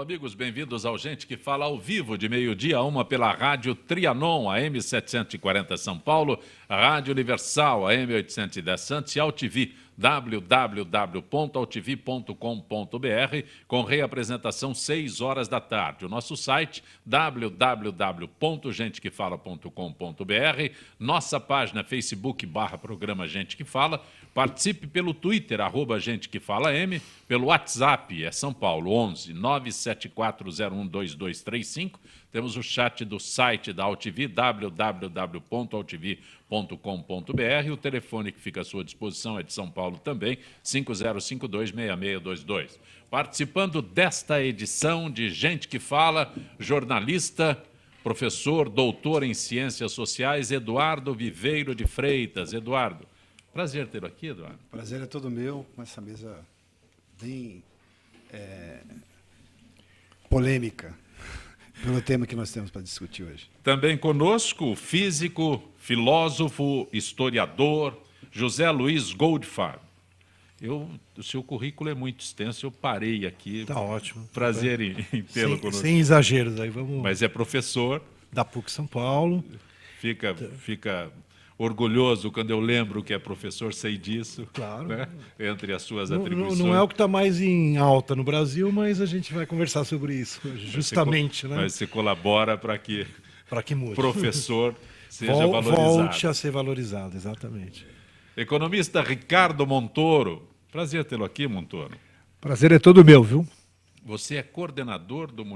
amigos, bem-vindos ao Gente que Fala ao vivo, de meio-dia a 1 pela Rádio Trianon, AM 740 São Paulo, Rádio Universal, AM 810 Santos e AltV, www.altv.com.br, com reapresentação 6 horas da tarde. O nosso site, www.gentequefala.com.br, nossa página Facebook/programa Gente que Fala. Participe pelo Twitter, @GenteQueFalaM, pelo WhatsApp, é São Paulo, 11 974012235. Temos o chat do site da AltV, www.altv.com.br. O telefone que fica à sua disposição é de São Paulo também, 5052-6622. Participando desta edição de Gente que Fala, jornalista, professor, doutor em Ciências Sociais, Eduardo Viveiro de Freitas. Eduardo, prazer tê-lo aqui, Eduardo. Prazer é todo meu, com essa mesa bem polêmica, pelo tema que nós temos para discutir hoje. Também conosco o físico, filósofo, historiador, José Luiz Goldfarb. O seu currículo é muito extenso, eu parei aqui. Está ótimo. Prazer em tê-lo conosco. Sem exageros, aí vamos... Mas é professor. Da PUC São Paulo. Fica orgulhoso quando eu lembro que é professor, sei disso. Claro. Né? Entre as suas atribuições. Não é o que está mais em alta no Brasil, mas a gente vai conversar sobre isso, justamente. Mas você colabora para que mude. Professor seja valorizado. Volte a ser valorizado, exatamente. Economista Ricardo Montoro. Prazer tê-lo aqui, Montoro. Prazer é todo meu, viu? Você é coordenador do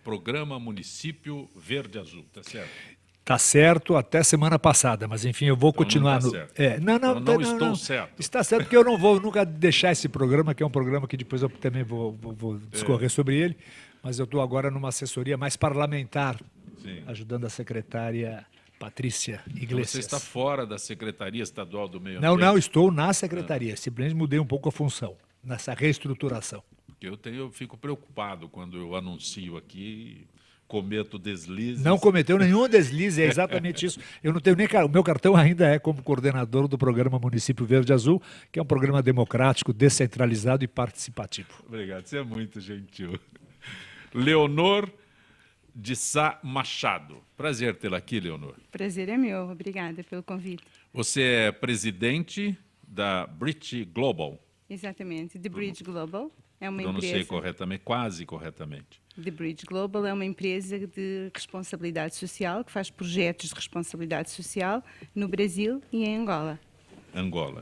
Programa Município Verde Azul, tá certo? Tá certo até semana passada, mas enfim, eu vou então continuar não no. Certo. Não estou certo. Está certo porque eu não vou nunca deixar esse programa, que é um programa que depois eu também vou discorrer sobre ele, mas eu estou agora numa assessoria mais parlamentar, ajudando a secretária Patrícia Iglesias. Então você está fora da Secretaria Estadual do Meio Ambiente? Não, estou na secretaria, simplesmente mudei um pouco a função, nessa reestruturação. Eu fico preocupado quando eu anuncio aqui, cometo deslizes. Não cometeu nenhum deslize, é exatamente isso. Eu não tenho nem... O meu cartão ainda é como coordenador do programa Município Verde Azul, que é um programa democrático, descentralizado e participativo. Obrigado, você é muito gentil. Leonor de Sá Machado. Prazer tê-la aqui, Leonor. Prazer é meu, obrigada pelo convite. Você é presidente da Bridge Global. Exatamente, The Bridge Global é uma empresa... Eu não sei corretamente, quase corretamente. The Bridge Global é uma empresa de responsabilidade social que faz projetos de responsabilidade social no Brasil e em Angola.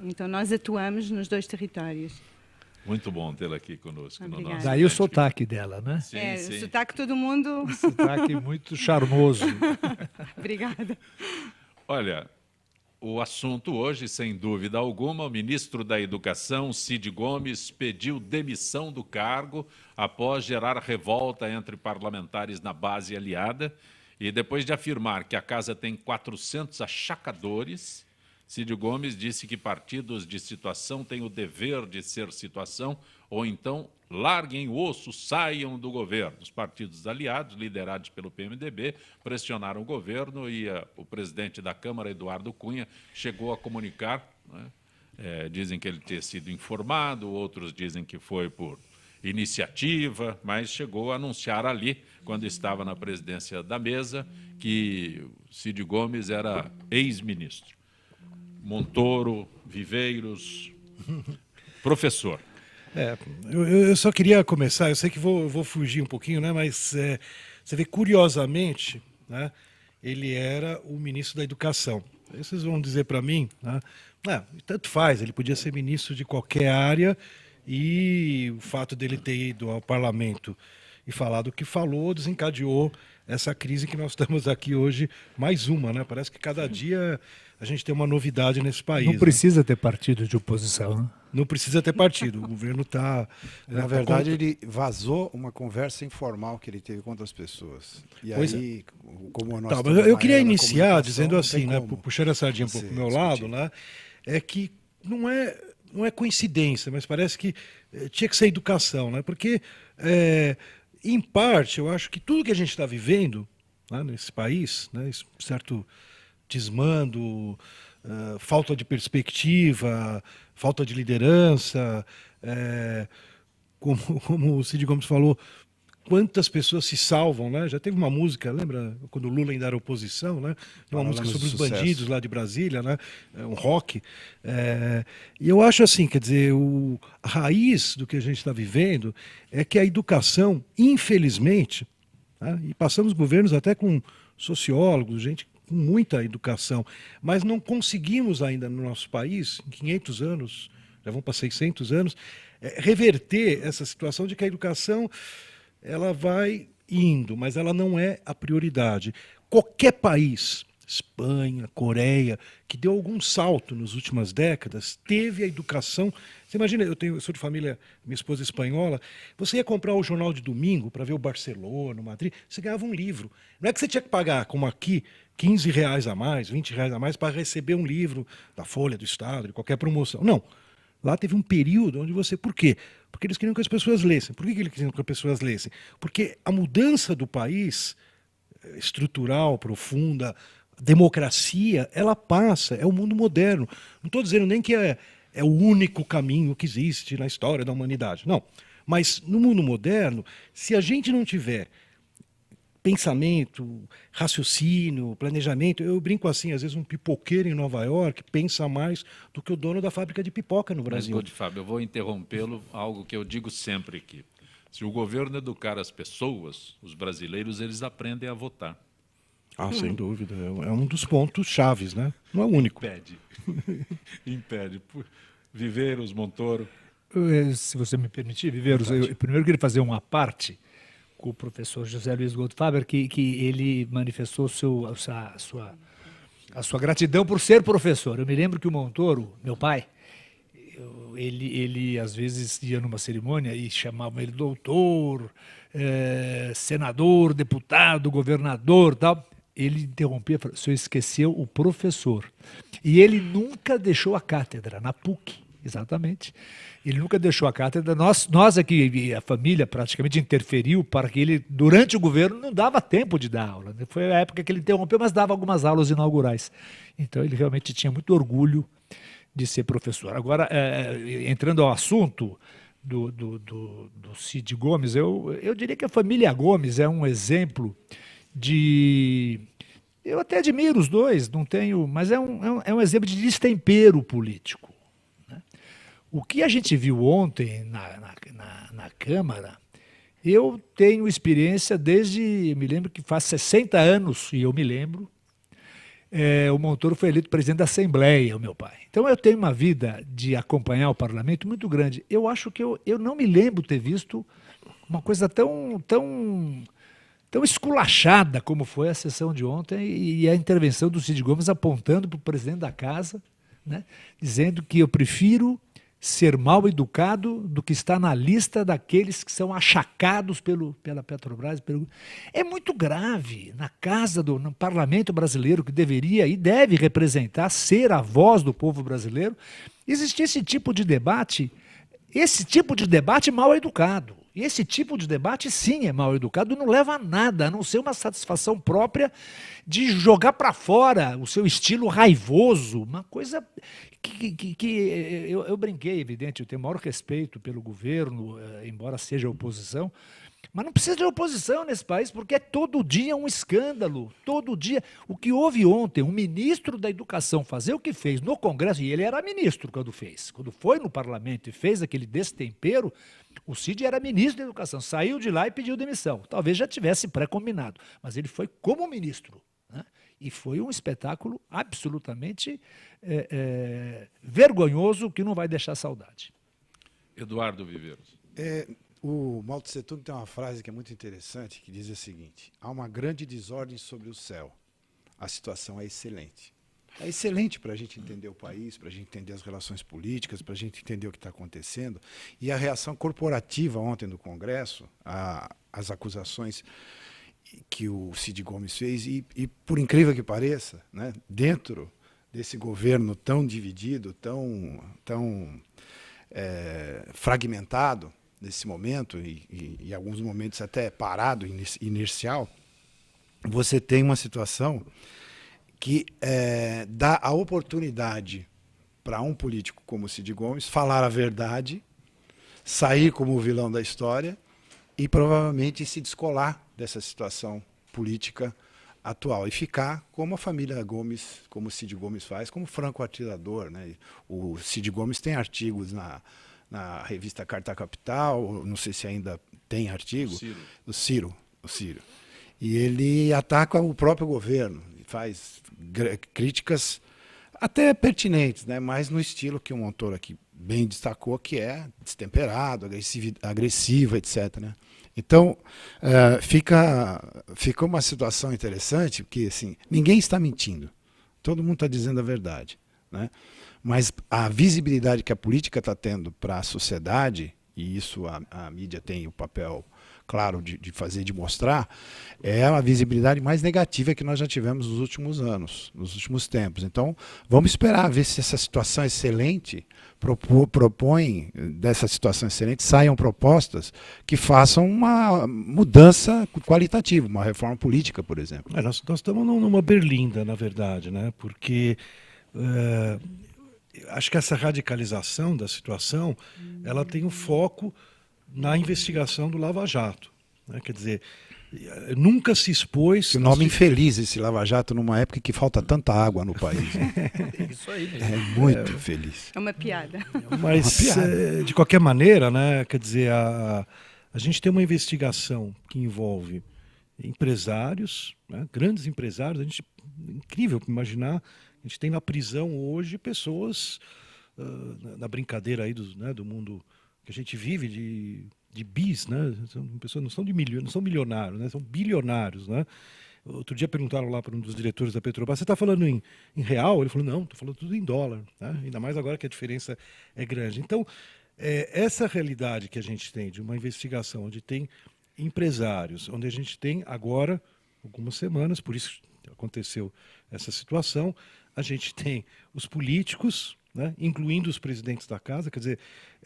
Então nós atuamos nos dois territórios. Muito bom tê-la aqui conosco. No nosso Daí o sotaque dela, né? Sim. O sotaque todo mundo... Um sotaque muito charmoso. Obrigada. Olha, o assunto hoje, sem dúvida alguma, o ministro da Educação, Cid Gomes, pediu demissão do cargo após gerar revolta entre parlamentares na base aliada e depois de afirmar que a casa tem 400 achacadores... Cid Gomes disse que partidos de situação têm o dever de ser situação, ou então larguem o osso, saiam do governo. Os partidos aliados, liderados pelo PMDB, pressionaram o governo e o presidente da Câmara, Eduardo Cunha, chegou a comunicar, né? Dizem que ele tinha sido informado, outros dizem que foi por iniciativa, mas chegou a anunciar ali, quando estava na presidência da mesa, que Cid Gomes era ex-ministro. Montoro, Viveiros, professor. Eu só queria começar, eu sei que vou fugir um pouquinho, né, mas você vê, curiosamente, né, ele era o ministro da Educação. Aí vocês vão dizer para mim, né, tanto faz, ele podia ser ministro de qualquer área e o fato dele ter ido ao parlamento e falado o que falou desencadeou essa crise que nós estamos aqui hoje, mais uma, né? Parece que cada dia a gente tem uma novidade nesse país. Não precisa ter partido de oposição, né? Não precisa ter partido, o governo está... Na verdade, ele vazou uma conversa informal que ele teve com outras pessoas. E aí, como a nossa... Eu queria iniciar dizendo assim, né, puxando a sardinha um pouco para o meu lado, né, é que não é coincidência, mas parece que tinha que ser educação, né? Porque, em parte, eu acho que tudo que a gente está vivendo, né, nesse país, né, esse certo desmando, falta de perspectiva, falta de liderança, como o Cid Gomes falou, quantas pessoas se salvam, né? Já teve uma música, lembra quando o Lula ainda era oposição, né? Tem uma música sobre os bandidos lá de Brasília, né? Um rock. E eu acho assim, quer dizer, a raiz do que a gente está vivendo é que a educação, infelizmente, né? E passamos governos até com sociólogos, gente com muita educação, mas não conseguimos ainda no nosso país, em 500 anos, já vão para 600 anos, reverter essa situação de que a educação ela vai indo, mas ela não é a prioridade. Qualquer país, Espanha, Coreia, que deu algum salto nas últimas décadas, teve a educação. Você imagina, eu sou de família, minha esposa é espanhola, você ia comprar o jornal de domingo para ver o Barcelona, o Madrid, você ganhava um livro. Não é que você tinha que pagar, como aqui, R$ 15 a mais, R$ 20 a mais para receber um livro da Folha, do Estado, de qualquer promoção. Não. Lá teve um período onde você... Por quê? Porque eles queriam que as pessoas lessem. Por que eles queriam que as pessoas lessem? Porque a mudança do país, estrutural, profunda, democracia, ela passa, é o mundo moderno. Não estou dizendo nem que é o único caminho que existe na história da humanidade. Não. Mas no mundo moderno, se a gente não tiver pensamento, raciocínio, planejamento. Eu brinco assim, às vezes um pipoqueiro em Nova York pensa mais do que o dono da fábrica de pipoca no Brasil. Mas, Fábio, eu vou interrompê-lo, algo que eu digo sempre aqui. Se o governo educar as pessoas, os brasileiros, eles aprendem a votar. Sem dúvida. É um dos pontos chaves, né? Não é o único. Impede. Viveiros, Montoro. Se você me permitir, Viveiros, eu primeiro queria fazer uma parte com o professor José Luiz Goldfaber, que ele manifestou a sua gratidão por ser professor. Eu me lembro que o Montoro, meu pai, ele às vezes ia numa cerimônia e chamavam ele doutor, senador, deputado, governador, tal. Ele interrompia e falou: o senhor esqueceu o professor. E ele nunca deixou a cátedra, na PUC, exatamente. Ele nunca deixou a cátedra. Nós aqui, a família praticamente interferiu para que ele, durante o governo, não dava tempo de dar aula. Foi a época que ele interrompeu, mas dava algumas aulas inaugurais. Então ele realmente tinha muito orgulho de ser professor. Agora, entrando ao assunto do Cid Gomes, eu diria que a família Gomes é um exemplo de... Eu até admiro os dois, não tenho, mas é um exemplo de destempero político. O que a gente viu ontem na Câmara, eu tenho experiência desde, me lembro que faz 60 anos, e eu me lembro, o Montoro foi eleito presidente da Assembleia, o meu pai. Então eu tenho uma vida de acompanhar o parlamento muito grande. Eu acho que eu não me lembro ter visto uma coisa tão esculachada como foi a sessão de ontem e a intervenção do Cid Gomes apontando para o presidente da casa, né, dizendo que eu prefiro ser mal educado do que estar na lista daqueles que são achacados pela Petrobras. É muito grave na casa no parlamento brasileiro, que deveria e deve representar, ser a voz do povo brasileiro, existir esse tipo de debate mal educado. E esse tipo de debate, sim, é mal educado, não leva a nada, a não ser uma satisfação própria de jogar para fora o seu estilo raivoso, uma coisa que eu brinquei, evidente, eu tenho o maior respeito pelo governo, embora seja oposição, mas não precisa de oposição nesse país, porque é todo dia um escândalo, todo dia. O que houve ontem, um ministro da Educação fazer o que fez no Congresso, e ele era ministro quando foi no parlamento e fez aquele destempero, o Cid era ministro da Educação, saiu de lá e pediu demissão. Talvez já tivesse pré-combinado, mas ele foi como ministro, né? E foi um espetáculo absolutamente vergonhoso, que não vai deixar saudade. Eduardo Viveiros. O Mao Tse Tung tem uma frase que é muito interessante, que diz o seguinte: há uma grande desordem sobre o céu. A situação é excelente. É excelente para a gente entender o país, para a gente entender as relações políticas, para a gente entender o que está acontecendo. E a reação corporativa ontem no Congresso, as acusações que o Cid Gomes fez, e por incrível que pareça, né, dentro desse governo tão dividido, tão fragmentado, nesse momento, e em alguns momentos até parado, inercial, você tem uma situação que dá a oportunidade para um político como o Cid Gomes falar a verdade, sair como o vilão da história e provavelmente se descolar dessa situação política atual e ficar como a família Gomes, como o Cid Gomes faz, como franco-atirador, né? O Cid Gomes tem artigos na revista Carta Capital, não sei se ainda tem artigo, o Ciro. E ele ataca o próprio governo, faz críticas até pertinentes, né? Mas no estilo que um autor aqui bem destacou, que é destemperado, agressivo, etc., né? Então, fica uma situação interessante, porque assim, ninguém está mentindo. Todo mundo está dizendo a verdade, né? Mas a visibilidade que a política está tendo para a sociedade, e isso a mídia tem o papel claro de fazer, de mostrar, é a visibilidade mais negativa que nós já tivemos nos últimos anos, nos últimos tempos. Então, vamos esperar, ver se essa situação excelente propõe, dessa situação excelente, saiam propostas que façam uma mudança qualitativa, uma reforma política, por exemplo. Nós estamos numa berlinda, na verdade, né? Porque acho que essa radicalização da situação, ela tem um foco na investigação do Lava Jato, né? Quer dizer, nunca se expôs... Que nome infeliz esse Lava Jato numa época que falta tanta água no país. Né? Isso aí mesmo. É muito feliz. É uma piada. Mas, de qualquer maneira, né? Quer dizer, a gente tem uma investigação que envolve empresários, né? Grandes empresários. Incrível imaginar, a gente tem na prisão hoje pessoas, na brincadeira aí do mundo que a gente vive de bis, né? São pessoas não são milionários, né? São bilionários, né? Outro dia perguntaram lá para um dos diretores da Petrobras: você está falando em real? Ele falou: não, estou falando tudo em dólar, né? Ainda mais agora que a diferença é grande. Então, essa realidade que a gente tem de uma investigação onde tem empresários, onde a gente tem agora algumas semanas, por isso aconteceu essa situação, a gente tem os políticos, né, incluindo os presidentes da casa. Quer dizer,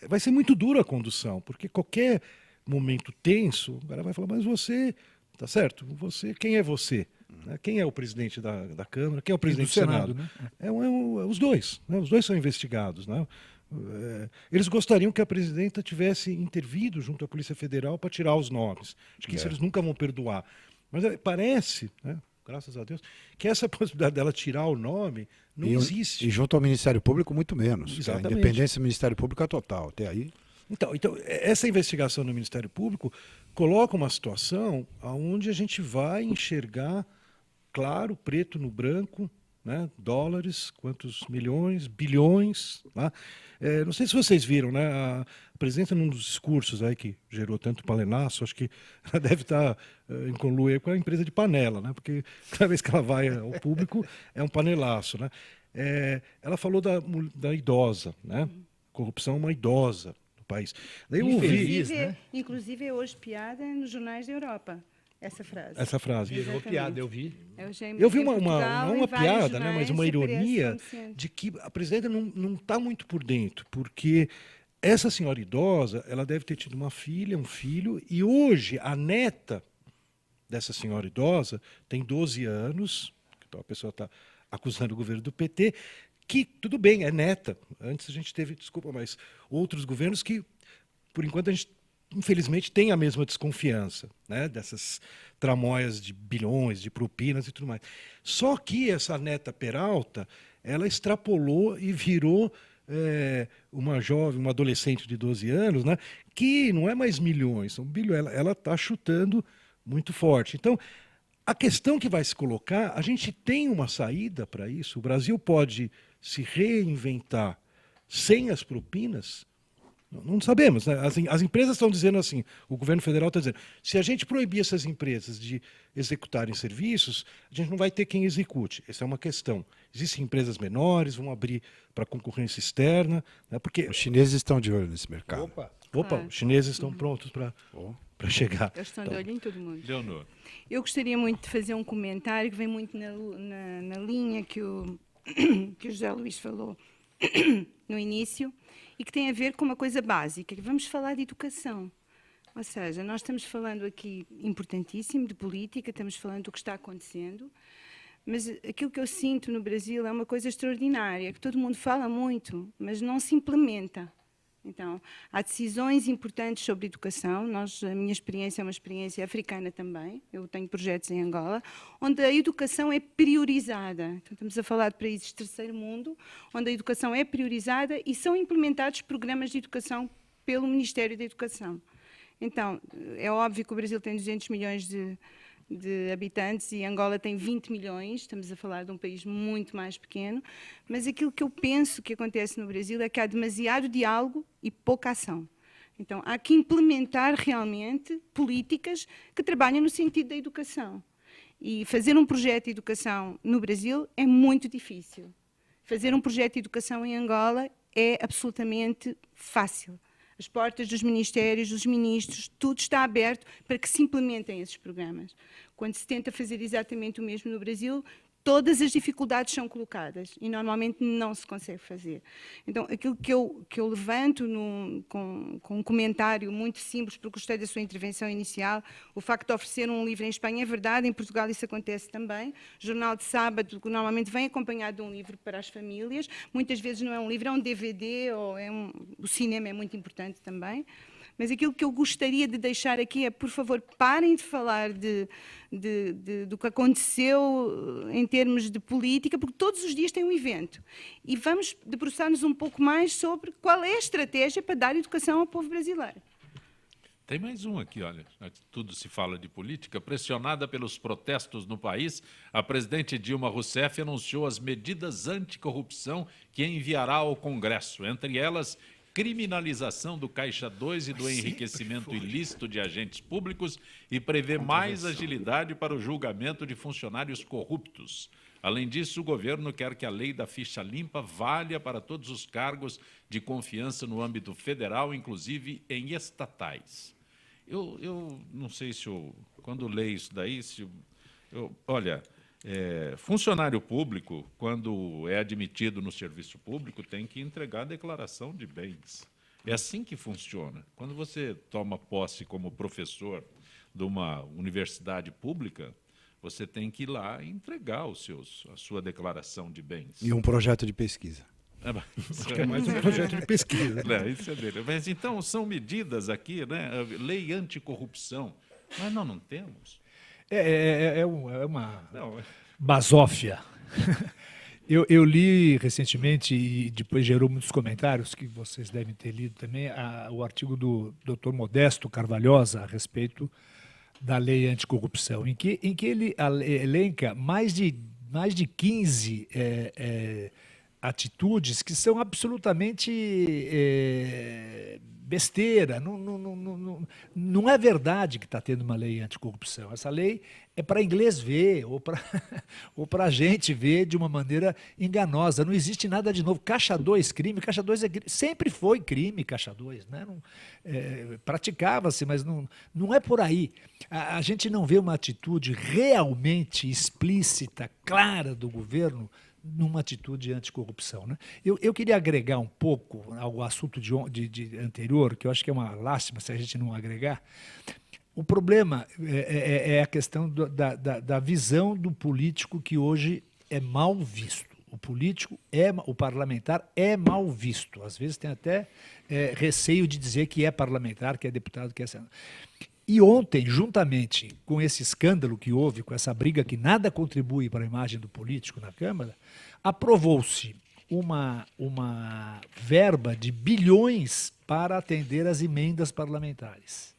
vai ser muito dura a condução, porque qualquer momento tenso, o cara vai falar: mas você, tá certo? Você, quem é você? Né? Quem é o presidente da Câmara? Quem é o presidente do Senado? Né? Os dois, né? Os dois são investigados, né? Eles gostariam que a presidenta tivesse intervido junto à Polícia Federal para tirar os nomes. Acho que isso eles nunca vão perdoar. Mas parece, né, graças a Deus, que essa possibilidade dela tirar o nome não existe. E junto ao Ministério Público, muito menos. Exatamente. A independência do Ministério Público é total. Até aí. Então, essa investigação no Ministério Público coloca uma situação onde a gente vai enxergar claro, preto no branco, né? Dólares, quantos milhões, bilhões. Tá? Não sei se vocês viram, né? A presidenta, num dos discursos aí que gerou tanto panelaço, acho que ela deve estar em conluio com a empresa de panela, né? Porque cada vez que ela vai ao público é um panelaço. Né? Ela falou da idosa, né? Corrupção é uma idosa no país. Daí eu ouvi, inclusive é hoje piada nos jornais da Europa. Essa frase. Virou piada, eu vi. Eu vi não uma piada, né, mas uma ironia de que a presidenta não está muito por dentro, porque essa senhora idosa, ela deve ter tido uma filha, um filho, e hoje a neta dessa senhora idosa tem 12 anos, então a pessoa está acusando o governo do PT, que, tudo bem, é neta. Antes a gente teve, desculpa, mas outros governos que, por enquanto, a gente infelizmente tem a mesma desconfiança, né, dessas tramóias de bilhões, de propinas e tudo mais. Só que essa neta Peralta, ela extrapolou e virou uma jovem, uma adolescente de 12 anos, né, que não é mais milhões, são bilhões. Ela está chutando muito forte. Então, a questão que vai se colocar, a gente tem uma saída para isso. O Brasil pode se reinventar sem as propinas. Não sabemos, né? As empresas estão dizendo assim, o governo federal está dizendo: se a gente proibir essas empresas de executarem serviços, a gente não vai ter quem execute. Essa é uma questão. Existem empresas menores, vão abrir para concorrência externa, né? Porque os chineses estão de olho nesse mercado. Opa, os chineses estão prontos para chegar. Eles estão de olho em todo mundo. Leonor. Eu gostaria muito de fazer um comentário que vem muito na linha que o José Luís falou no início, e que tem a ver com uma coisa básica. Vamos falar de educação. Ou seja, nós estamos falando aqui, importantíssimo, de política, estamos falando do que está acontecendo, mas aquilo que eu sinto no Brasil é uma coisa extraordinária, que todo mundo fala muito, mas não se implementa. Então, há decisões importantes sobre educação. A minha experiência é uma experiência africana também. Eu tenho projetos em Angola, onde a educação é priorizada. Então, estamos a falar de países de terceiro mundo, onde a educação é priorizada e são implementados programas de educação pelo Ministério da Educação. Então, é óbvio que o Brasil tem 200 milhões de habitantes e Angola tem 20 milhões, estamos a falar de um país muito mais pequeno, mas aquilo que eu penso que acontece no Brasil é que há demasiado diálogo e pouca ação. Então, há que implementar realmente políticas que trabalhem no sentido da educação. E fazer um projeto de educação no Brasil é muito difícil. Fazer um projeto de educação em Angola é absolutamente fácil. As portas dos ministérios, dos ministros, tudo está aberto para que se implementem esses programas. Quando se tenta fazer exatamente o mesmo no Brasil, todas as dificuldades são colocadas e normalmente não se consegue fazer. Então, aquilo que eu levanto com um comentário muito simples, porque gostei da sua intervenção inicial, o facto de oferecer um livro em Espanha é verdade, em Portugal isso acontece também. O Jornal de Sábado, que normalmente vem acompanhado de um livro para as famílias, muitas vezes não é um livro, é um DVD, ou o cinema é muito importante também. Mas aquilo que eu gostaria de deixar aqui é, por favor, parem de falar do que aconteceu em termos de política, porque todos os dias tem um evento. E vamos debruçar-nos um pouco mais sobre qual é a estratégia para dar educação ao povo brasileiro. Tem mais um aqui, olha. Tudo se fala de política. Pressionada pelos protestos no país, a presidente Dilma Rousseff anunciou as medidas anticorrupção que enviará ao Congresso, entre elas criminalização do Caixa 2 e do enriquecimento ilícito de agentes públicos e prevê mais agilidade para o julgamento de funcionários corruptos. Além disso, o governo quer que a lei da ficha limpa valha para todos os cargos de confiança no âmbito federal, inclusive em estatais. Eu não sei se quando leio isso daí, olha, funcionário público, quando é admitido no serviço público, tem que entregar a declaração de bens. É assim que funciona. Quando você toma posse como professor de uma universidade pública, você tem que ir lá e entregar a sua declaração de bens. E um projeto de pesquisa. Acho que é mais um projeto de pesquisa. Isso é dele. Mas, então, são medidas aqui, né? Lei anticorrupção. Mas nós não temos. É uma basófia. Eu li recentemente, e depois gerou muitos comentários, que vocês devem ter lido também, o artigo do Dr. Modesto Carvalhosa a respeito da lei anticorrupção, em que ele elenca mais de 15 atitudes que são absolutamente besteira. Não é verdade que está tendo uma lei anticorrupção. Essa lei é para inglês ver ou para a gente ver de uma maneira enganosa. Não existe nada de novo. Caixa 2, crime. Caixa 2 sempre foi crime, Caixa 2. Né? Praticava-se, mas não é por aí. A gente não vê uma atitude realmente explícita, clara do governo numa atitude anticorrupção. Né? Eu queria agregar um pouco ao assunto de anterior, que eu acho que é uma lástima se a gente não agregar. O problema é a questão da visão do político, que hoje é mal visto. O parlamentar é mal visto. Às vezes tem até receio de dizer que é parlamentar, que é deputado, que é senador. E ontem, juntamente com esse escândalo que houve, com essa briga que nada contribui para a imagem do político na Câmara, aprovou-se uma verba de bilhões para atender às emendas parlamentares.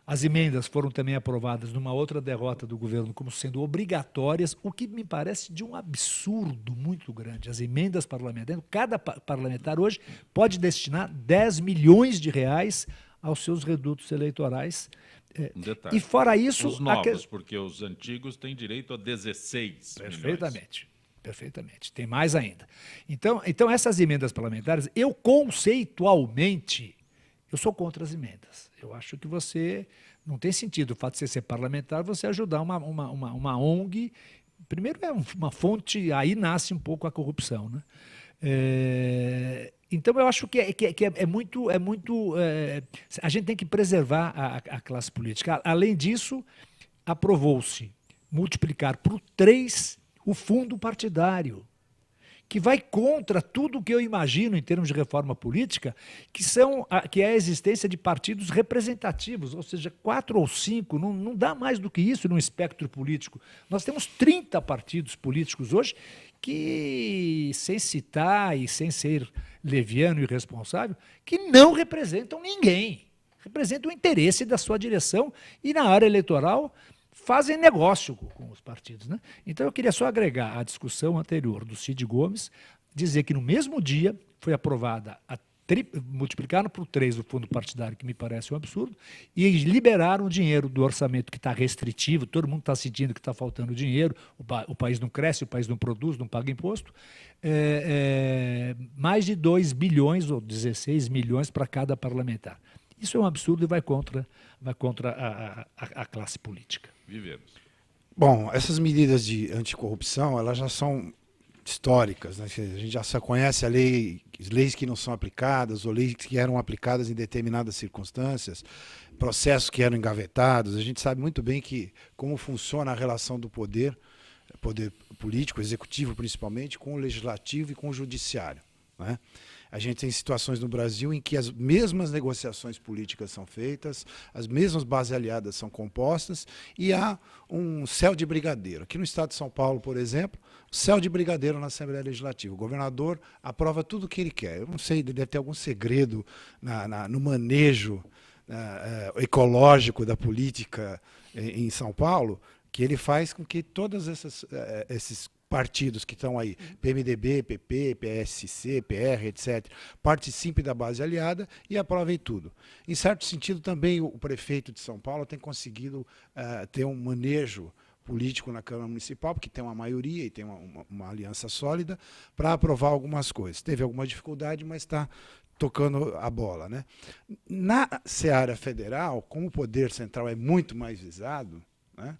As emendas foram também aprovadas numa outra derrota do governo como sendo obrigatórias, o que me parece de um absurdo muito grande. As emendas parlamentares, cada parlamentar hoje pode destinar 10 milhões de reais aos seus redutos eleitorais. Um detalhe. E fora isso... Os novos, porque os antigos têm direito a 16 Perfeitamente. Milhões. Perfeitamente. Tem mais ainda. Então, essas emendas parlamentares, eu conceitualmente, eu sou contra as emendas. Eu acho que não tem sentido o fato de você ser parlamentar, você ajudar uma ONG. Primeiro, é uma fonte, aí nasce um pouco a corrupção, né? Então, eu acho que é muito... a gente tem que preservar a classe política. Além disso, aprovou-se multiplicar por 3 o fundo partidário, que vai contra tudo o que eu imagino em termos de reforma política, que é a existência de partidos representativos, ou seja, 4 ou 5, não dá mais do que isso num espectro político. Nós temos 30 partidos políticos hoje que, sem citar e sem ser leviano e irresponsável, que não representam ninguém, representam o interesse da sua direção e, na área eleitoral, fazem negócio com os partidos, né? Então, eu queria só agregar à discussão anterior do Cid Gomes, dizer que no mesmo dia foi aprovada multiplicaram por 3 o fundo partidário, que me parece um absurdo, e liberaram o dinheiro do orçamento que está restritivo, todo mundo está sentindo que está faltando dinheiro, o país não cresce, o país não produz, não paga imposto, mais de 2 bilhões ou 16 milhões para cada parlamentar. Isso é um absurdo e vai contra a classe política. Vivemos. Bom, essas medidas de anticorrupção, elas já são históricas, né? A gente já só conhece leis que não são aplicadas, ou leis que eram aplicadas em determinadas circunstâncias, processos que eram engavetados. A gente sabe muito bem como funciona a relação do poder político, executivo principalmente, com o legislativo e com o judiciário, né? A gente tem situações no Brasil em que as mesmas negociações políticas são feitas, as mesmas bases aliadas são compostas e há um céu de brigadeiro. Aqui no estado de São Paulo, por exemplo, céu de brigadeiro na Assembleia Legislativa. O governador aprova tudo o que ele quer. Eu não sei, deve ter algum segredo no manejo ecológico da política em São Paulo, que ele faz com que todos esses partidos que estão aí, PMDB, PP, PSC, PR, etc., participem da base aliada e aprovem tudo. Em certo sentido, também o prefeito de São Paulo tem conseguido ter um manejo político na Câmara Municipal, porque tem uma maioria e tem uma aliança sólida para aprovar algumas coisas. Teve alguma dificuldade, mas está tocando a bola, né? Na seara federal, como o poder central é muito mais visado, né,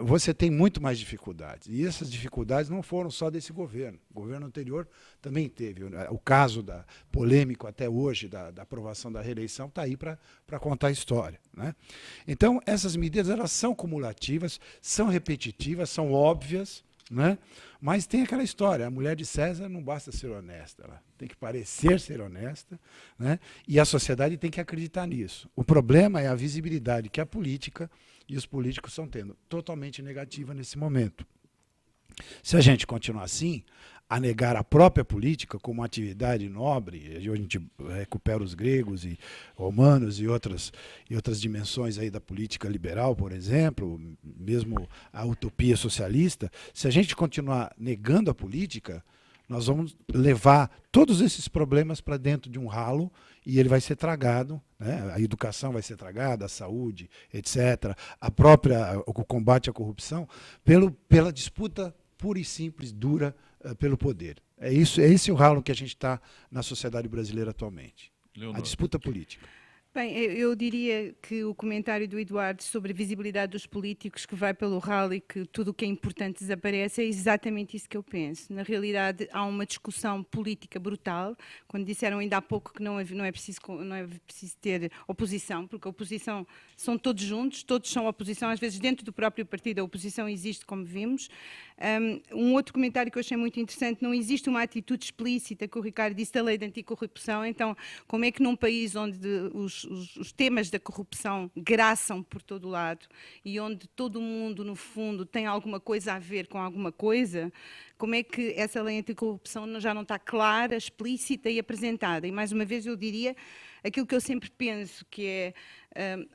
você tem muito mais dificuldades. E essas dificuldades não foram só desse governo. O governo anterior também teve. O caso polêmico até hoje da aprovação da reeleição está aí para contar a história, né? Então, essas medidas elas são cumulativas, são repetitivas, são óbvias, né? Mas tem aquela história, a mulher de César não basta ser honesta, ela tem que parecer ser honesta, né? E a sociedade tem que acreditar nisso. O problema é a visibilidade que a política e os políticos estão tendo, totalmente negativa nesse momento. Se a gente continuar assim, a negar a própria política como uma atividade nobre, e hoje a gente recupera os gregos e romanos e outras dimensões aí da política liberal, por exemplo, mesmo a utopia socialista, se a gente continuar negando a política, nós vamos levar todos esses problemas para dentro de um ralo e ele vai ser tragado, né? A educação vai ser tragada, a saúde, etc. O combate à corrupção, pela disputa pura e simples, dura, pelo poder. É esse o ralo que a gente está na sociedade brasileira atualmente. Leonor. A disputa política. Bem, eu diria que o comentário do Eduardo sobre a visibilidade dos políticos que vai pelo ralo e que tudo o que é importante desaparece é exatamente isso que eu penso. Na realidade, há uma discussão política brutal. Quando disseram ainda há pouco que não é preciso ter oposição, porque a oposição são todos juntos, todos são oposição, às vezes dentro do próprio partido a oposição existe, como vimos. Um outro comentário que eu achei muito interessante, não existe uma atitude explícita, que o Ricardo disse, da lei de anticorrupção. Então, como é que num país onde os temas da corrupção graçam por todo o lado e onde todo mundo, no fundo, tem alguma coisa a ver com alguma coisa, como é que essa lei anticorrupção já não está clara, explícita e apresentada? E, mais uma vez, eu diria aquilo que eu sempre penso, que é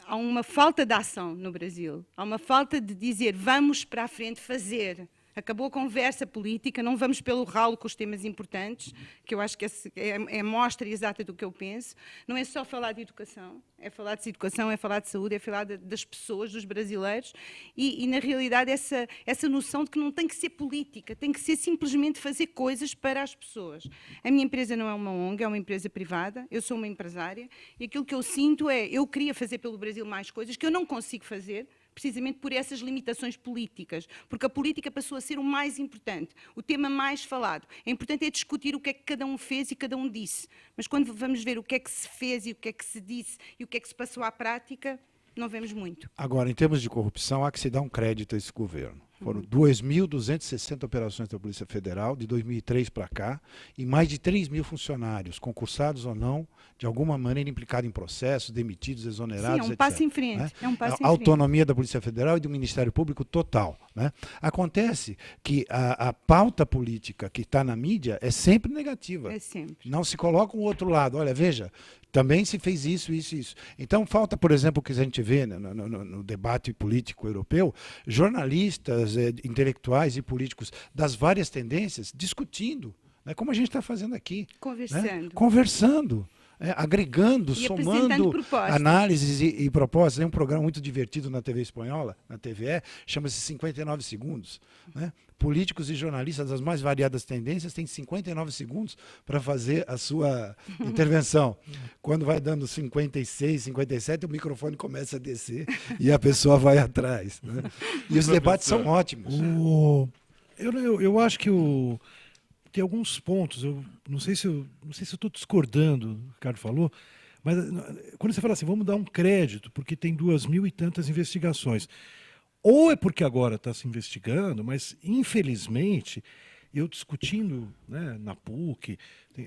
há uma falta de ação no Brasil, há uma falta de dizer vamos para a frente fazer. Acabou a conversa política, não vamos pelo ralo com os temas importantes, que eu acho que é a mostra exata do que eu penso. Não é só falar de educação, é falar de educação, é falar de saúde, é falar das pessoas, dos brasileiros, e na realidade essa noção de que não tem que ser política, tem que ser simplesmente fazer coisas para as pessoas. A minha empresa não é uma ONG, é uma empresa privada, eu sou uma empresária, e aquilo que eu sinto é, eu queria fazer pelo Brasil mais coisas que eu não consigo fazer, precisamente por essas limitações políticas, porque a política passou a ser o mais importante, o tema mais falado. É importante discutir o que é que cada um fez e cada um disse, mas quando vamos ver o que é que se fez e o que é que se disse e o que é que se passou à prática, não vemos muito. Agora, em termos de corrupção, há que se dar um crédito a esse governo. Foram 2.260 operações da Polícia Federal, de 2003 para cá, e mais de 3.000 funcionários, concursados ou não, de alguma maneira implicados em processos, demitidos, exonerados, Sim, é um etc. passo em frente. Né? É um passo em A frente. autonomia da Polícia Federal e do Ministério Público total. Né? Acontece que a pauta política que está na mídia é sempre negativa. É sempre. Não se coloca um outro lado. Olha, veja, também se fez isso, isso, isso. Então, falta, por exemplo, o que a gente vê no debate político europeu, jornalistas, intelectuais e políticos das várias tendências discutindo, né, como a gente está fazendo aqui. Conversando. Né? Conversando. agregando, E apresentando somando propostas. análises e propostas. Tem um programa muito divertido na TV espanhola, na TVE, chama-se 59 Segundos. Né? Políticos e jornalistas das mais variadas tendências têm 59 segundos para fazer a sua intervenção. Quando vai dando 56, 57, o microfone começa a descer e a pessoa vai atrás. Né? E os debates são ótimos. Eu acho que tem alguns pontos, eu não sei se eu estou discordando do que o Ricardo falou, mas quando você fala assim, vamos dar um crédito, porque tem 2.000 e tantas investigações. Ou é porque agora está se investigando, mas infelizmente, eu discutindo, né, na PUC,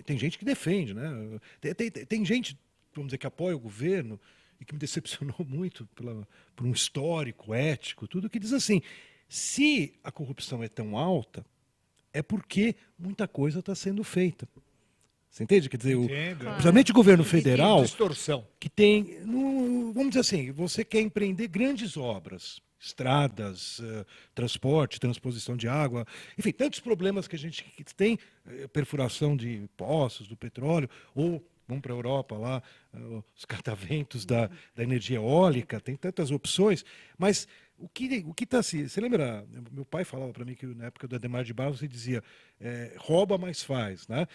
tem gente que defende, né? Tem gente, vamos dizer, que apoia o governo e que me decepcionou muito por um histórico, ético, tudo, que diz assim, se a corrupção é tão alta, é porque muita coisa está sendo feita. Você entende? Quer dizer, principalmente o governo federal, distorção. que tem, vamos dizer assim, você quer empreender grandes obras, estradas, transporte, transposição de água, enfim, tantos problemas que a gente tem, perfuração de poços, do petróleo, ou vamos para a Europa lá, os cataventos da energia eólica, tem tantas opções, mas o que está assim, você lembra, meu pai falava para mim que na época do Adhemar de Barros ele dizia, rouba mais faz, né?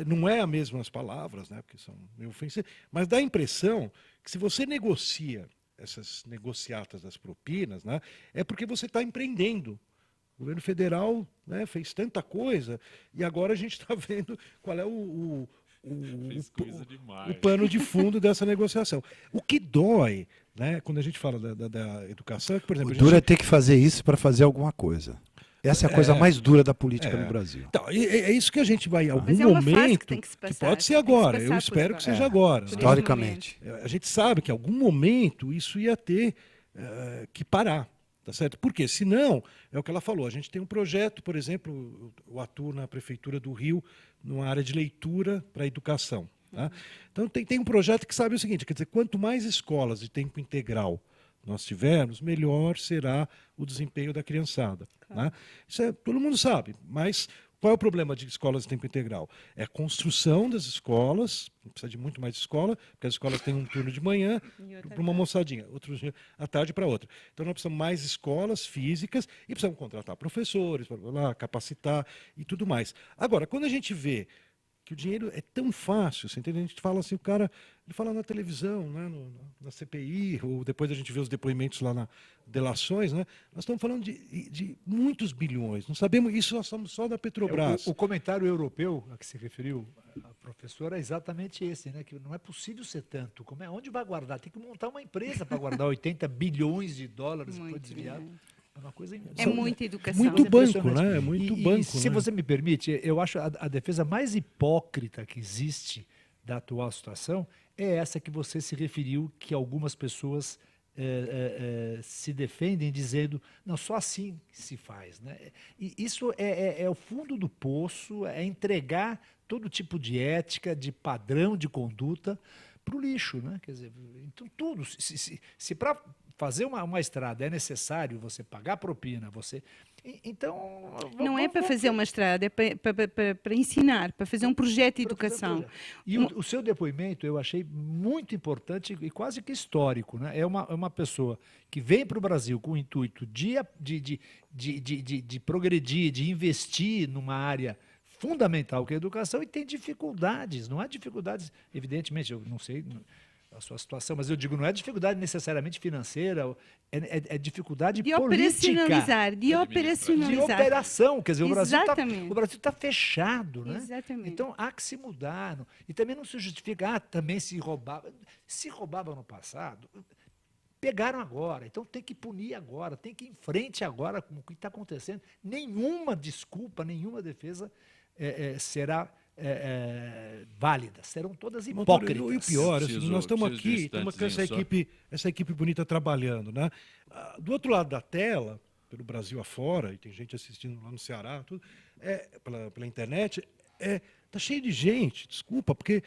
Não é as mesmas palavras, né, porque são meio ofensivas, mas dá a impressão que se você negocia essas negociatas das propinas, né, é porque você está empreendendo. O governo federal, né, fez tanta coisa e agora a gente está vendo qual é o pano de fundo dessa negociação. O que dói, né, quando a gente fala da educação, é que, por exemplo... O duro é ter que fazer isso para fazer alguma coisa. Essa é a coisa mais dura da política no Brasil. Então, é isso que a gente vai, em algum Mas é uma fase momento, que tem que se passar, pode ser tem que se agora, passar eu espero por que agora. seja agora. Historicamente. A gente sabe que em algum momento isso ia ter que parar. Tá certo? Porque, senão, é o que ela falou, a gente tem um projeto, por exemplo, eu atuo na Prefeitura do Rio, numa área de leitura para a educação. Tá? Então, tem um projeto que sabe o seguinte, quer dizer, quanto mais escolas de tempo integral nós tivermos, melhor será o desempenho da criançada. Claro. Né? Isso todo mundo sabe, mas qual é o problema de escolas de tempo integral? É a construção das escolas, precisa de muito mais escola, porque as escolas têm um turno de manhã para uma moçadinha, outro dia à tarde para outra. Então nós precisamos mais escolas físicas e precisamos contratar professores, para capacitar e tudo mais. Agora, quando a gente vê que o dinheiro é tão fácil, você entende? A gente fala assim, o cara, ele fala na televisão, né, na CPI, ou depois a gente vê os depoimentos lá na delações, né? Nós estamos falando de muitos bilhões, não sabemos, isso nós somos só da Petrobras. O comentário europeu a que se referiu a professora é exatamente esse, né? Que não é possível ser tanto. Onde vai guardar? Tem que montar uma empresa para guardar 80 bilhões de dólares que foi desviado. É uma coisa muita educação. Muito banco, né? É muito banco. Se você me permite, eu acho a defesa mais hipócrita que existe da atual situação é essa que você se referiu, que algumas pessoas se defendem dizendo, não, só assim se faz. Né? E isso é o fundo do poço, é entregar todo tipo de ética, de padrão de conduta para o lixo. Né? Quer dizer, então tudo, se para fazer uma estrada é necessário você pagar propina, então... Não é para fazer uma estrada, é para ensinar, para fazer um projeto de educação. E o seu depoimento eu achei muito importante e quase que histórico. Né? É uma pessoa que vem para o Brasil com o intuito de progredir, de investir numa área fundamental que é a educação e tem dificuldades. Não há dificuldades, evidentemente, eu não sei a sua situação, mas eu digo, não é dificuldade necessariamente financeira, é dificuldade política. De operacionalizar. De operação, quer dizer, Exatamente. o Brasil está fechado, né? Exatamente. Então há que se mudar. E também não se justifica, também se roubava. Se roubava no passado, pegaram agora, então tem que punir agora, tem que ir em frente agora com o que está acontecendo. Nenhuma desculpa, nenhuma defesa será válida, serão todas hipócritas. E o pior, assim, Preciso- nós estamos preciso de aqui, estamos com instantezinho essa equipe bonita trabalhando, né? Do outro lado da tela, pelo Brasil afora, e tem gente assistindo lá no Ceará, tudo, pela internet, tá cheio de gente, desculpa, porque,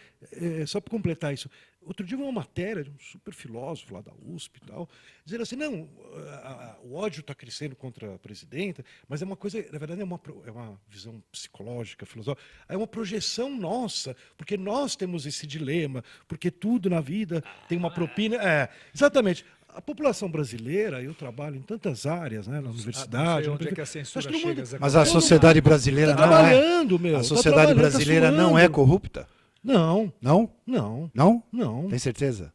só para completar isso, outro dia uma matéria de um super filósofo lá da USP e tal, dizendo assim, não, o ódio está crescendo contra a presidenta, mas é uma coisa, na verdade é uma visão psicológica, filosófica, é uma projeção nossa, porque nós temos esse dilema, porque tudo na vida tem uma propina. Exatamente. A população brasileira, eu trabalho em tantas áreas, né, na universidade. Não sei onde é que a censura acho que todo mundo- chega, Zé Mas a Copé. sociedade brasileira Tá não é. trabalhando, meu. A tá sociedade trabalhando, tá brasileira não suando. é corrupta? Não, Não? não, Não? não. Tem certeza?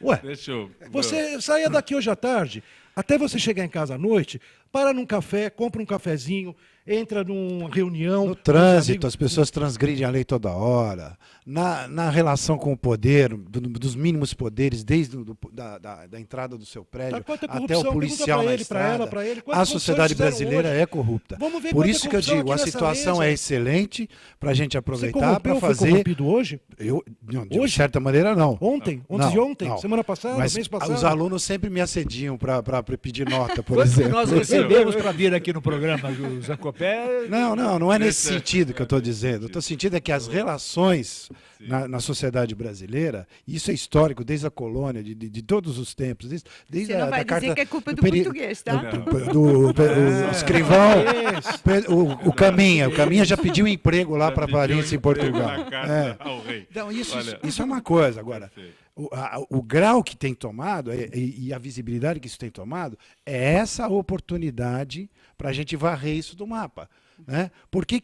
Ué, Deixa eu... você saia daqui hoje à tarde, até você chegar em casa à noite, para num café, compra um cafezinho, entra numa reunião. No com os trânsito, amigos. as pessoas transgridem a lei toda hora. Na relação com o poder, dos mínimos poderes, desde da entrada do seu prédio Tá, quanta até corrupção? o Pergunta policial pra na ele, pra estrada. ela, pra ele. A Quantas sociedade corrupções fizeram brasileira hoje? é corrupta. Vamos ver Por quanta isso que eu corrupção digo, a aqui nessa situação mesa. é excelente para a gente Você aproveitar corrompeu para ou foi fazer. corrompido hoje? De Hoje? certa maneira, não. Ontem? Não, Antes de ontem? não. Semana passada? Mas Mês passado? os alunos sempre me assediam para pedir nota, por Quanto que exemplo. nós recebemos para vir aqui no programa, o Zé Copé? Não é nesse sentido que eu estou dizendo. Eu estou sentindo é que as relações na sociedade brasileira, isso é histórico desde a colônia, de todos os tempos. Desde Você não vai da carta dizer que é culpa do peri- português, tá? do escrivão, o Caminha já pediu emprego lá para Valência em Portugal. Ao rei. Então, Olha, isso é uma coisa. Agora, perfeito. o grau que tem tomado e a visibilidade que isso tem tomado é essa oportunidade para a gente varrer isso do mapa. Né? Por que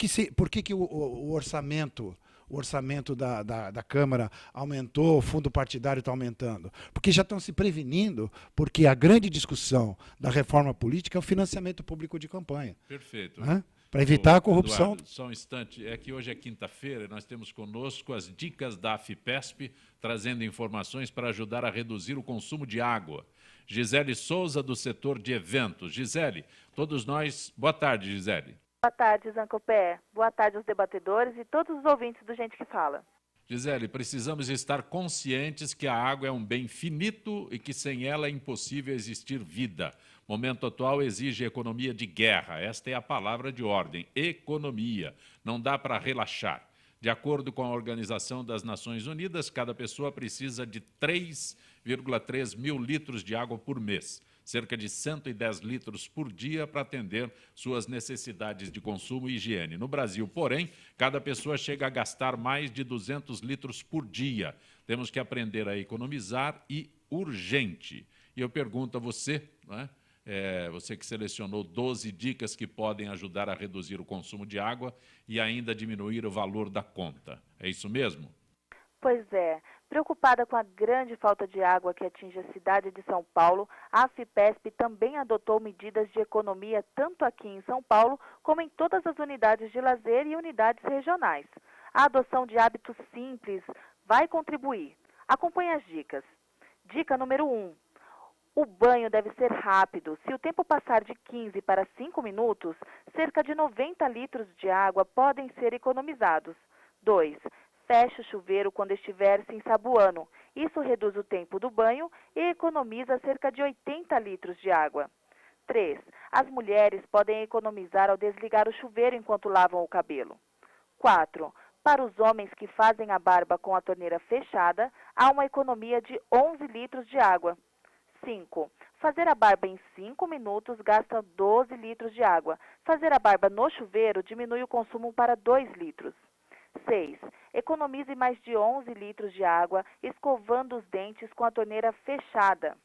o orçamento da Câmara aumentou, o fundo partidário está aumentando? Porque já estão se prevenindo, porque a grande discussão da reforma política é o financiamento público de campanha. Perfeito. Né? Para evitar a corrupção. Eduardo, só um instante, é que hoje é quinta-feira e nós temos conosco as dicas da AFIPESP, trazendo informações para ajudar a reduzir o consumo de água. Gisele Souza, do setor de eventos. Gisele, todos nós... Boa tarde, Gisele. Boa tarde, Zancopé. Boa tarde aos debatedores e todos os ouvintes do Gente que Fala. Gisele, precisamos estar conscientes que a água é um bem finito e que sem ela é impossível existir vida. O momento atual exige economia de guerra. Esta é a palavra de ordem, economia. Não dá para relaxar. De acordo com a Organização das Nações Unidas, cada pessoa precisa de 3,3 mil litros de água por mês, cerca de 110 litros por dia para atender suas necessidades de consumo e higiene. No Brasil, porém, cada pessoa chega a gastar mais de 200 litros por dia. Temos que aprender a economizar e urgente. E eu pergunto a você, não é? Você que selecionou 12 dicas que podem ajudar a reduzir o consumo de água e ainda diminuir o valor da conta. É isso mesmo? Pois é. Preocupada com a grande falta de água que atinge a cidade de São Paulo, a AFIPESP também adotou medidas de economia tanto aqui em São Paulo como em todas as unidades de lazer e unidades regionais. A adoção de hábitos simples vai contribuir. Acompanhe as dicas. Dica número 1. O banho deve ser rápido. Se o tempo passar de 15 para 5 minutos, cerca de 90 litros de água podem ser economizados. 2. Feche o chuveiro quando estiver se ensaboando. Isso reduz o tempo do banho e economiza cerca de 80 litros de água. 3. As mulheres podem economizar ao desligar o chuveiro enquanto lavam o cabelo. 4. Para os homens que fazem a barba com a torneira fechada, há uma economia de 11 litros de água. 5. Fazer a barba em 5 minutos gasta 12 litros de água. Fazer a barba no chuveiro diminui o consumo para 2 litros. 6. Economize mais de 11 litros de água escovando os dentes com a torneira fechada.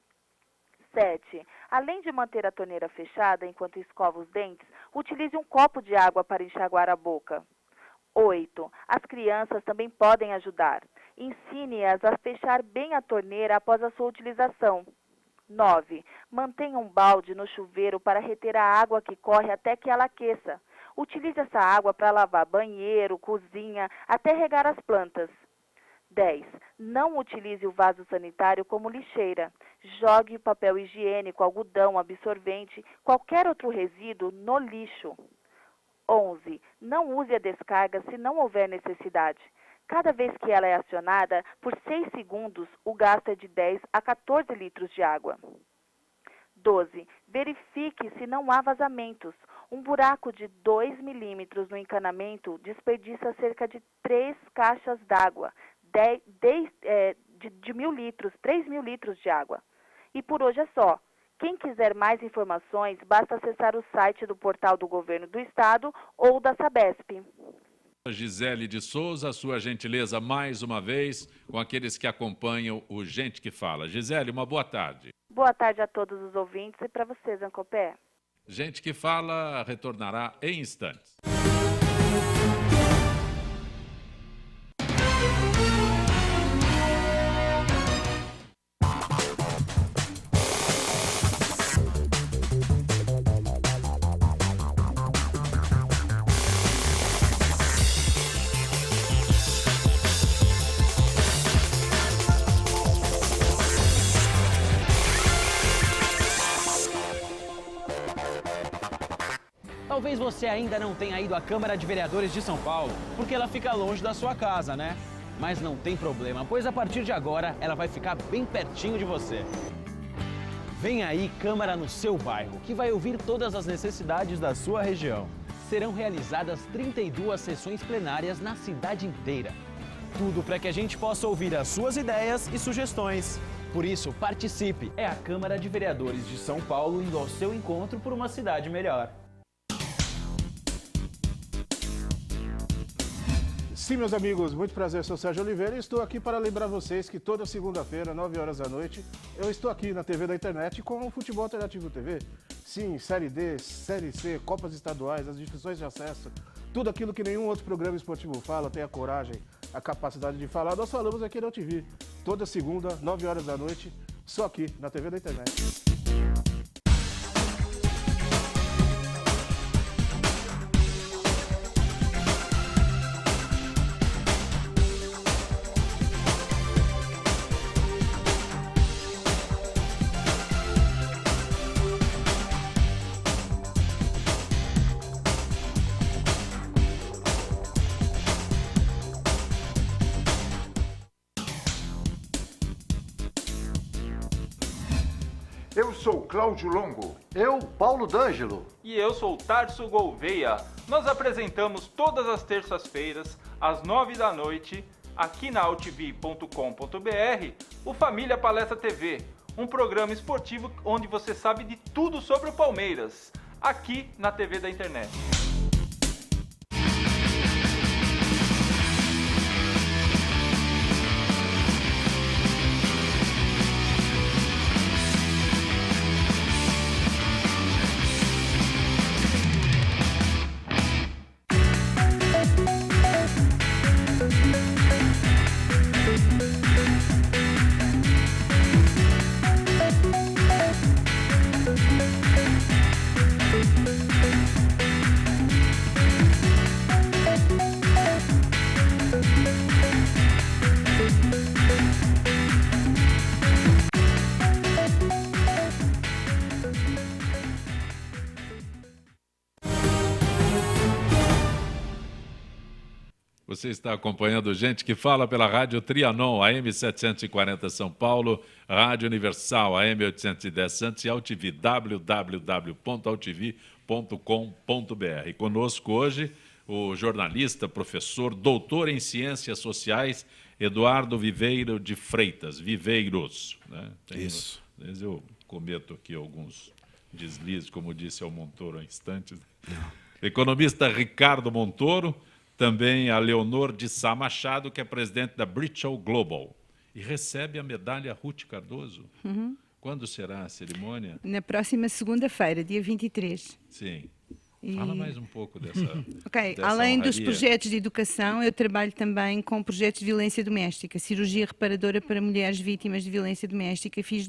7. Além de manter a torneira fechada enquanto escova os dentes, utilize um copo de água para enxaguar a boca. 8. As crianças também podem ajudar. Ensine-as a fechar bem a torneira após a sua utilização. 9. Mantenha um balde no chuveiro para reter a água que corre até que ela aqueça. Utilize essa água para lavar banheiro, cozinha, até regar as plantas. 10. Não utilize o vaso sanitário como lixeira. Jogue papel higiênico, algodão, absorvente, qualquer outro resíduo no lixo. 11. Não use a descarga se não houver necessidade. Cada vez que ela é acionada, por 6 segundos, o gasto é de 10 a 14 litros de água. 12. Verifique se não há vazamentos. Um buraco de 2 milímetros no encanamento desperdiça cerca de 3 caixas d'água, de 1.000 litros, 3.000 litros de água. E por hoje é só. Quem quiser mais informações, basta acessar o site do portal do Governo do Estado ou da Sabesp. Gisele de Souza, sua gentileza mais uma vez com aqueles que acompanham o Gente que Fala. Gisele, uma boa tarde. Boa tarde a todos os ouvintes e para você, Zancopé. Gente que Fala retornará em instantes. Talvez você ainda não tenha ido à Câmara de Vereadores de São Paulo, porque ela fica longe da sua casa, né? Mas não tem problema, pois a partir de agora ela vai ficar bem pertinho de você. Vem aí Câmara no seu bairro, que vai ouvir todas as necessidades da sua região. Serão realizadas 32 sessões plenárias na cidade inteira. Tudo para que a gente possa ouvir as suas ideias e sugestões. Por isso, participe! É a Câmara de Vereadores de São Paulo indo ao seu encontro por uma cidade melhor. Sim, meus amigos, muito prazer, sou Sérgio Oliveira e estou aqui para lembrar vocês que toda segunda-feira, 9 horas da noite, eu estou aqui na TV da internet com o Futebol Alternativo TV. Sim, Série D, Série C, Copas Estaduais, as divisões de acesso, tudo aquilo que nenhum outro programa esportivo fala, tem a coragem, a capacidade de falar, nós falamos aqui na TV. Toda segunda, 9 horas da noite, só aqui na TV da internet. Eu sou Cláudio Longo. Eu, Paulo D'Angelo. E eu sou Tarso Gouveia. Nós apresentamos todas as terças-feiras, às 9 da noite, aqui na altv.com.br, o Família Palestra TV, um programa esportivo onde você sabe de tudo sobre o Palmeiras, aqui na TV da internet. Você está acompanhando Gente que Fala pela Rádio Trianon, AM 740 São Paulo, Rádio Universal, AM 810 Santos e AltV, www.altv.com.br. Conosco hoje o jornalista, professor, doutor em Ciências Sociais, Eduardo Viveiro de Freitas, Viveiros. Né? Isso. Eu cometo aqui alguns deslizes, como disse ao Montoro há instantes. Economista Ricardo Montoro, também a Leonor de Sá Machado, que é presidente da Britchell Global. E recebe a medalha Ruth Cardoso. Uhum. Quando será a cerimônia? Na próxima segunda-feira, dia 23. Sim. Fala mais um pouco dessa dessa além honraria. dos projetos de educação, eu trabalho também com projetos de violência doméstica, cirurgia reparadora para mulheres vítimas de violência doméstica. Fiz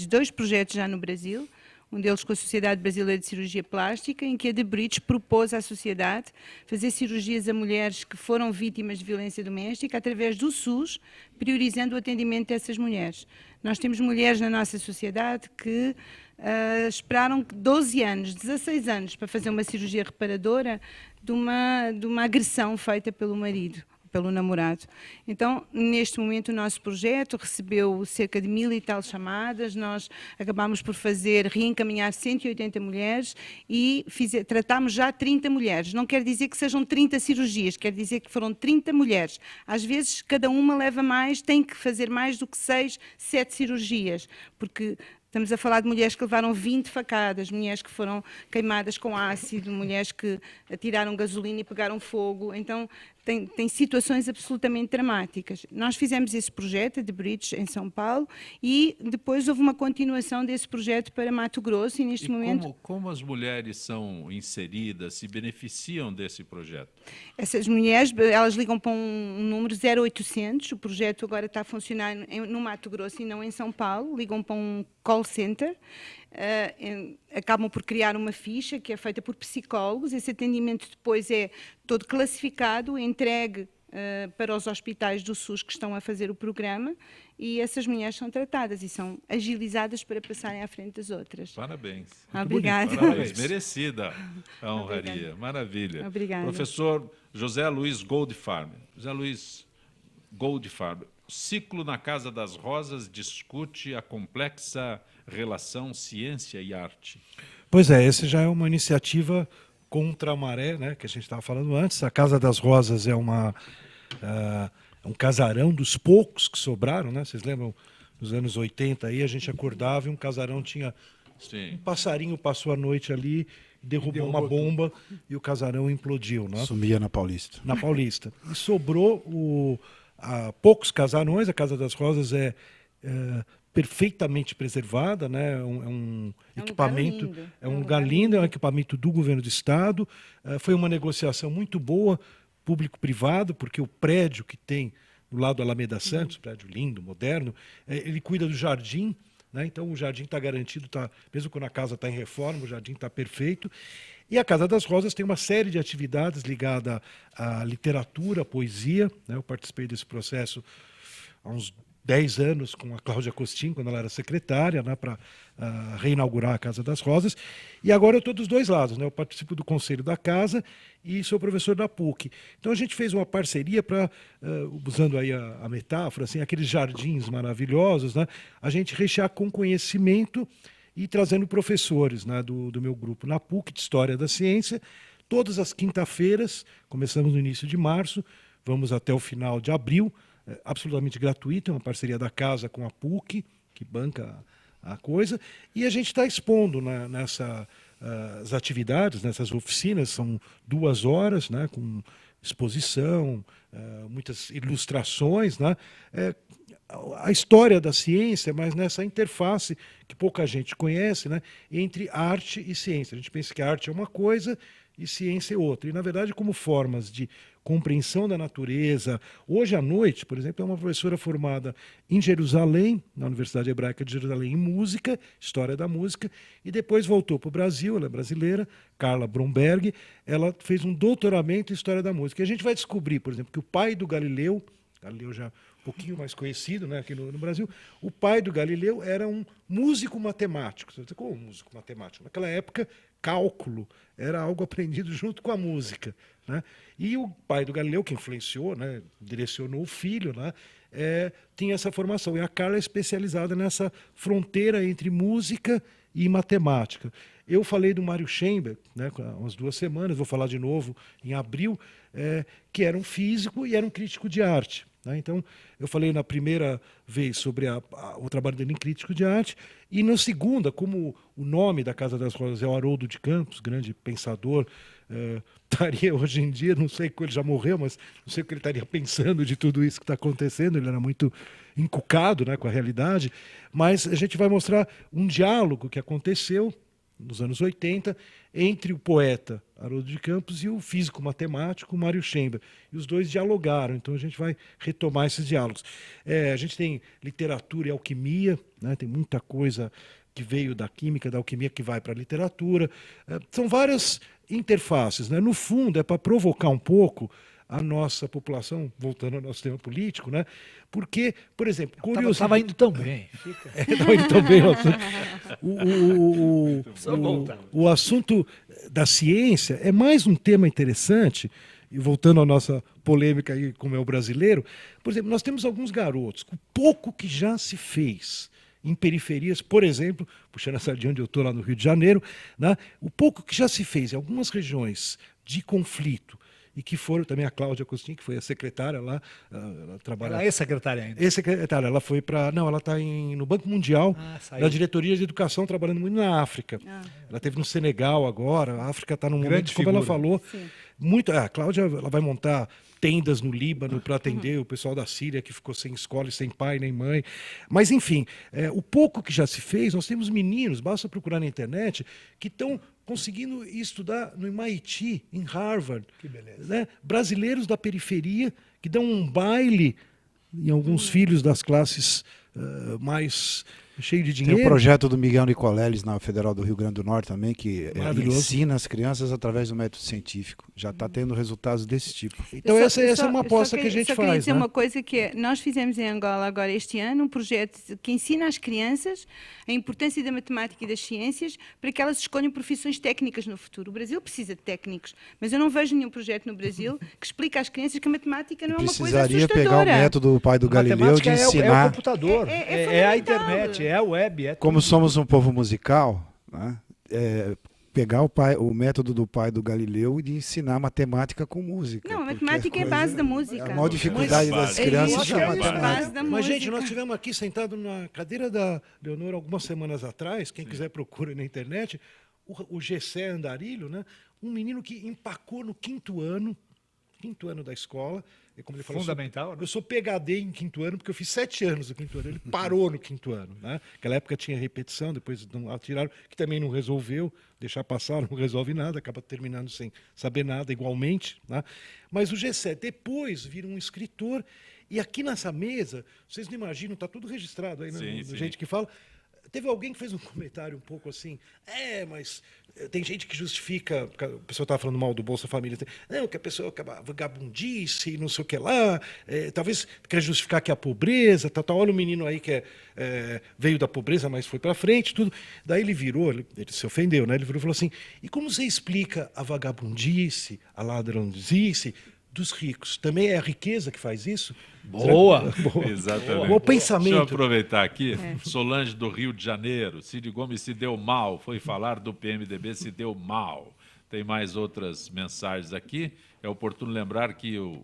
2 projetos já no Brasil. um deles com a Sociedade Brasileira de Cirurgia Plástica, em que a The Bridge propôs à sociedade fazer cirurgias a mulheres que foram vítimas de violência doméstica através do SUS, priorizando o atendimento dessas mulheres. Nós temos mulheres na nossa sociedade que esperaram 12 anos, 16 anos para fazer uma cirurgia reparadora de uma agressão feita pelo marido, pelo namorado. Então, neste momento, o nosso projeto recebeu cerca de 1000 e tal chamadas, nós acabámos por reencaminhar 180 mulheres e tratámos já 30 mulheres. Não quer dizer que sejam 30 cirurgias, quer dizer que foram 30 mulheres. Às vezes, cada uma leva mais, tem que fazer mais do que 6, 7 cirurgias, porque estamos a falar de mulheres que levaram 20 facadas, mulheres que foram queimadas com ácido, mulheres que atiraram gasolina e pegaram fogo. Então, tem situações absolutamente dramáticas. Nós fizemos esse projeto de Bridge em São Paulo e depois houve uma continuação desse projeto para Mato Grosso e neste momento... Como as mulheres são inseridas, se beneficiam desse projeto? Essas mulheres, elas ligam para um número 0800, o projeto agora está a funcionar no Mato Grosso e não em São Paulo, ligam para um call center, acabam por criar uma ficha que é feita por psicólogos, esse atendimento depois é todo classificado, entregue para os hospitais do SUS que estão a fazer o programa e essas mulheres são tratadas e são agilizadas para passarem à frente das outras. Parabéns. Obrigada. Parabéns. Merecida a honraria. Obrigada. Maravilha. Obrigada. Professor José Luiz Goldfarb. José Luiz Goldfarb, o ciclo na Casa das Rosas discute a complexa relação ciência e arte. Pois é, essa já é uma iniciativa contra a maré, né, que a gente estava falando antes. A Casa das Rosas é um casarão dos poucos que sobraram, né? Vocês lembram, nos anos 80, aí a gente acordava e um casarão tinha... Sim. Um passarinho passou a noite ali, derrubou uma bomba e o casarão implodiu. Né? Sumia na Paulista. Na Paulista. E sobrou poucos casarões. A Casa das Rosas é perfeitamente preservada, né? É um equipamento, é um lugar lindo, é um equipamento do governo do estado. Foi uma negociação muito boa, público-privado, porque o prédio que tem do lado do Alameda Santos, prédio lindo, moderno, ele cuida do jardim, né? Então o jardim está garantido, mesmo quando a casa está em reforma, o jardim está perfeito. E a Casa das Rosas tem uma série de atividades ligadas à literatura, à poesia, né? Eu participei desse processo há uns 10 anos com a Cláudia Costin, quando ela era secretária, né, para reinaugurar a Casa das Rosas. E agora eu estou dos dois lados, né? Eu participo do Conselho da Casa e sou professor da PUC. Então a gente fez uma parceria para, usando aí a metáfora, assim, aqueles jardins maravilhosos, né, a gente rechear com conhecimento e trazendo professores, né, do meu grupo na PUC de História da Ciência. Todas as quinta-feiras, começamos no início de março, vamos até o final de abril, absolutamente gratuito, é uma parceria da casa com a PUC, que banca a coisa, e a gente está expondo nessas atividades, nessas oficinas, são 2 horas, né, com exposição, muitas ilustrações, né, a história da ciência, mas nessa interface que pouca gente conhece, né, entre arte e ciência. A gente pensa que a arte é uma coisa e ciência é outra. E, na verdade, como formas de compreensão da natureza. Hoje à noite, por exemplo, é uma professora formada em Jerusalém, na Universidade Hebraica de Jerusalém, em música, história da música, e depois voltou para o Brasil, ela é brasileira, Carla Bromberg, ela fez um doutoramento em história da música. E a gente vai descobrir, por exemplo, que o pai do Galileu já um pouquinho mais conhecido, né, aqui no Brasil, o pai do Galileu era um músico matemático. Você diz, como músico matemático? Naquela época, cálculo era algo aprendido junto com a música, né? E o pai do Galileu, que influenciou, né, direcionou o filho, né, tinha essa formação. E a Carla é especializada nessa fronteira entre música e matemática. Eu falei do Mário Schember, né, há umas 2 semanas, vou falar de novo em abril, que era um físico e era um crítico de arte. Né? Então, eu falei na primeira vez sobre o trabalho dele em crítico de arte, e na segunda, como o nome da Casa das Rosas é o Haroldo de Campos, grande pensador, estaria hoje em dia, não sei como ele já morreu, mas não sei o que ele estaria pensando de tudo isso que está acontecendo, ele era muito encucado, né, com a realidade, mas a gente vai mostrar um diálogo que aconteceu nos anos 80, entre o poeta Haroldo de Campos e o físico matemático Mário Schember. E os dois dialogaram, então a gente vai retomar esses diálogos. A gente tem literatura e alquimia, né, tem muita coisa que veio da química, da alquimia, que vai para a literatura. São várias interfaces, né? No fundo, é para provocar um pouco a nossa população, voltando ao nosso tema político, né? Porque, por exemplo, Estava indo tão bem. Estava indo tão bem o assunto da ciência é mais um tema interessante, e voltando à nossa polêmica aí como é o brasileiro, por exemplo, nós temos alguns garotos, com pouco que já se fez em periferias, por exemplo, puxando a sardinha onde eu estou lá no Rio de Janeiro, né? O pouco que já se fez em algumas regiões de conflito, e que foram também a Cláudia Costin, que foi a secretária lá, ela trabalha... Ela é secretária ainda? Ex-secretária, ela foi para... Não, ela está no Banco Mundial, na diretoria de educação, trabalhando muito na África. Ela esteve no Senegal agora, a África está num momento, como ela falou, muito... A Cláudia, ela vai montar tendas no Líbano para atender o pessoal da Síria, que ficou sem escola e sem pai nem mãe. Mas, enfim, o pouco que já se fez, nós temos meninos, basta procurar na internet, que estão conseguindo estudar no MIT, em Harvard. Que beleza. Né? Brasileiros da periferia que dão um baile em alguns filhos das classes mais cheios de dinheiro. Tem o projeto do Miguel Nicoleles na Federal do Rio Grande do Norte também, que ensina as crianças através do método científico. Já está tendo resultados desse tipo. Então essa é uma aposta que a gente faz. Só queria dizer, né? uma coisa que é, nós fizemos em Angola agora este ano um projeto que ensina às crianças a importância da matemática e das ciências para que elas escolham profissões técnicas no futuro. O Brasil precisa de técnicos, mas eu não vejo nenhum projeto no Brasil que explique às crianças que a matemática não é uma coisa assustadora. Precisaria pegar o método do pai do Galileu de ensinar... É o computador, é a internet, é a web. Como somos um povo musical, né? Pegar o método do pai do Galileu e de ensinar matemática com música. Não, a matemática é a base da música. A maior dificuldade das crianças é a matemática. Mas, gente, nós estivemos aqui sentados na cadeira da Leonor algumas semanas atrás, quem quiser procura na internet, o Gessé Andarilho, né? Um menino que empacou no quinto ano da escola. Como ele falou, fundamental. Eu sou PhD em quinto ano, porque eu fiz 7 anos no quinto ano. Ele parou no quinto ano. Né? Naquela época tinha repetição, depois não atiraram, que também não resolveu. Deixar passar não resolve nada, acaba terminando sem saber nada, igualmente. Né? Mas o Gessé depois vira um escritor. E aqui nessa mesa, vocês não imaginam, está tudo registrado aí, né? Do gente que fala. Teve alguém que fez um comentário um pouco assim, mas tem gente que justifica, o pessoal estava falando mal do Bolsa Família, não, que a pessoa acaba vagabundice, não sei o que lá, talvez quer justificar que é a pobreza, olha o menino aí que veio da pobreza, mas foi para frente, tudo. Daí ele virou, ele se ofendeu, né? Ele virou e falou assim, e como você explica a vagabundice, a ladrãozice dos ricos? Também é a riqueza que faz isso? Boa! Exatamente. Boa pensamento. Deixa eu aproveitar aqui. Solange do Rio de Janeiro. Cid Gomes se deu mal. Foi falar do PMDB, se deu mal. Tem mais outras mensagens aqui. É oportuno lembrar que o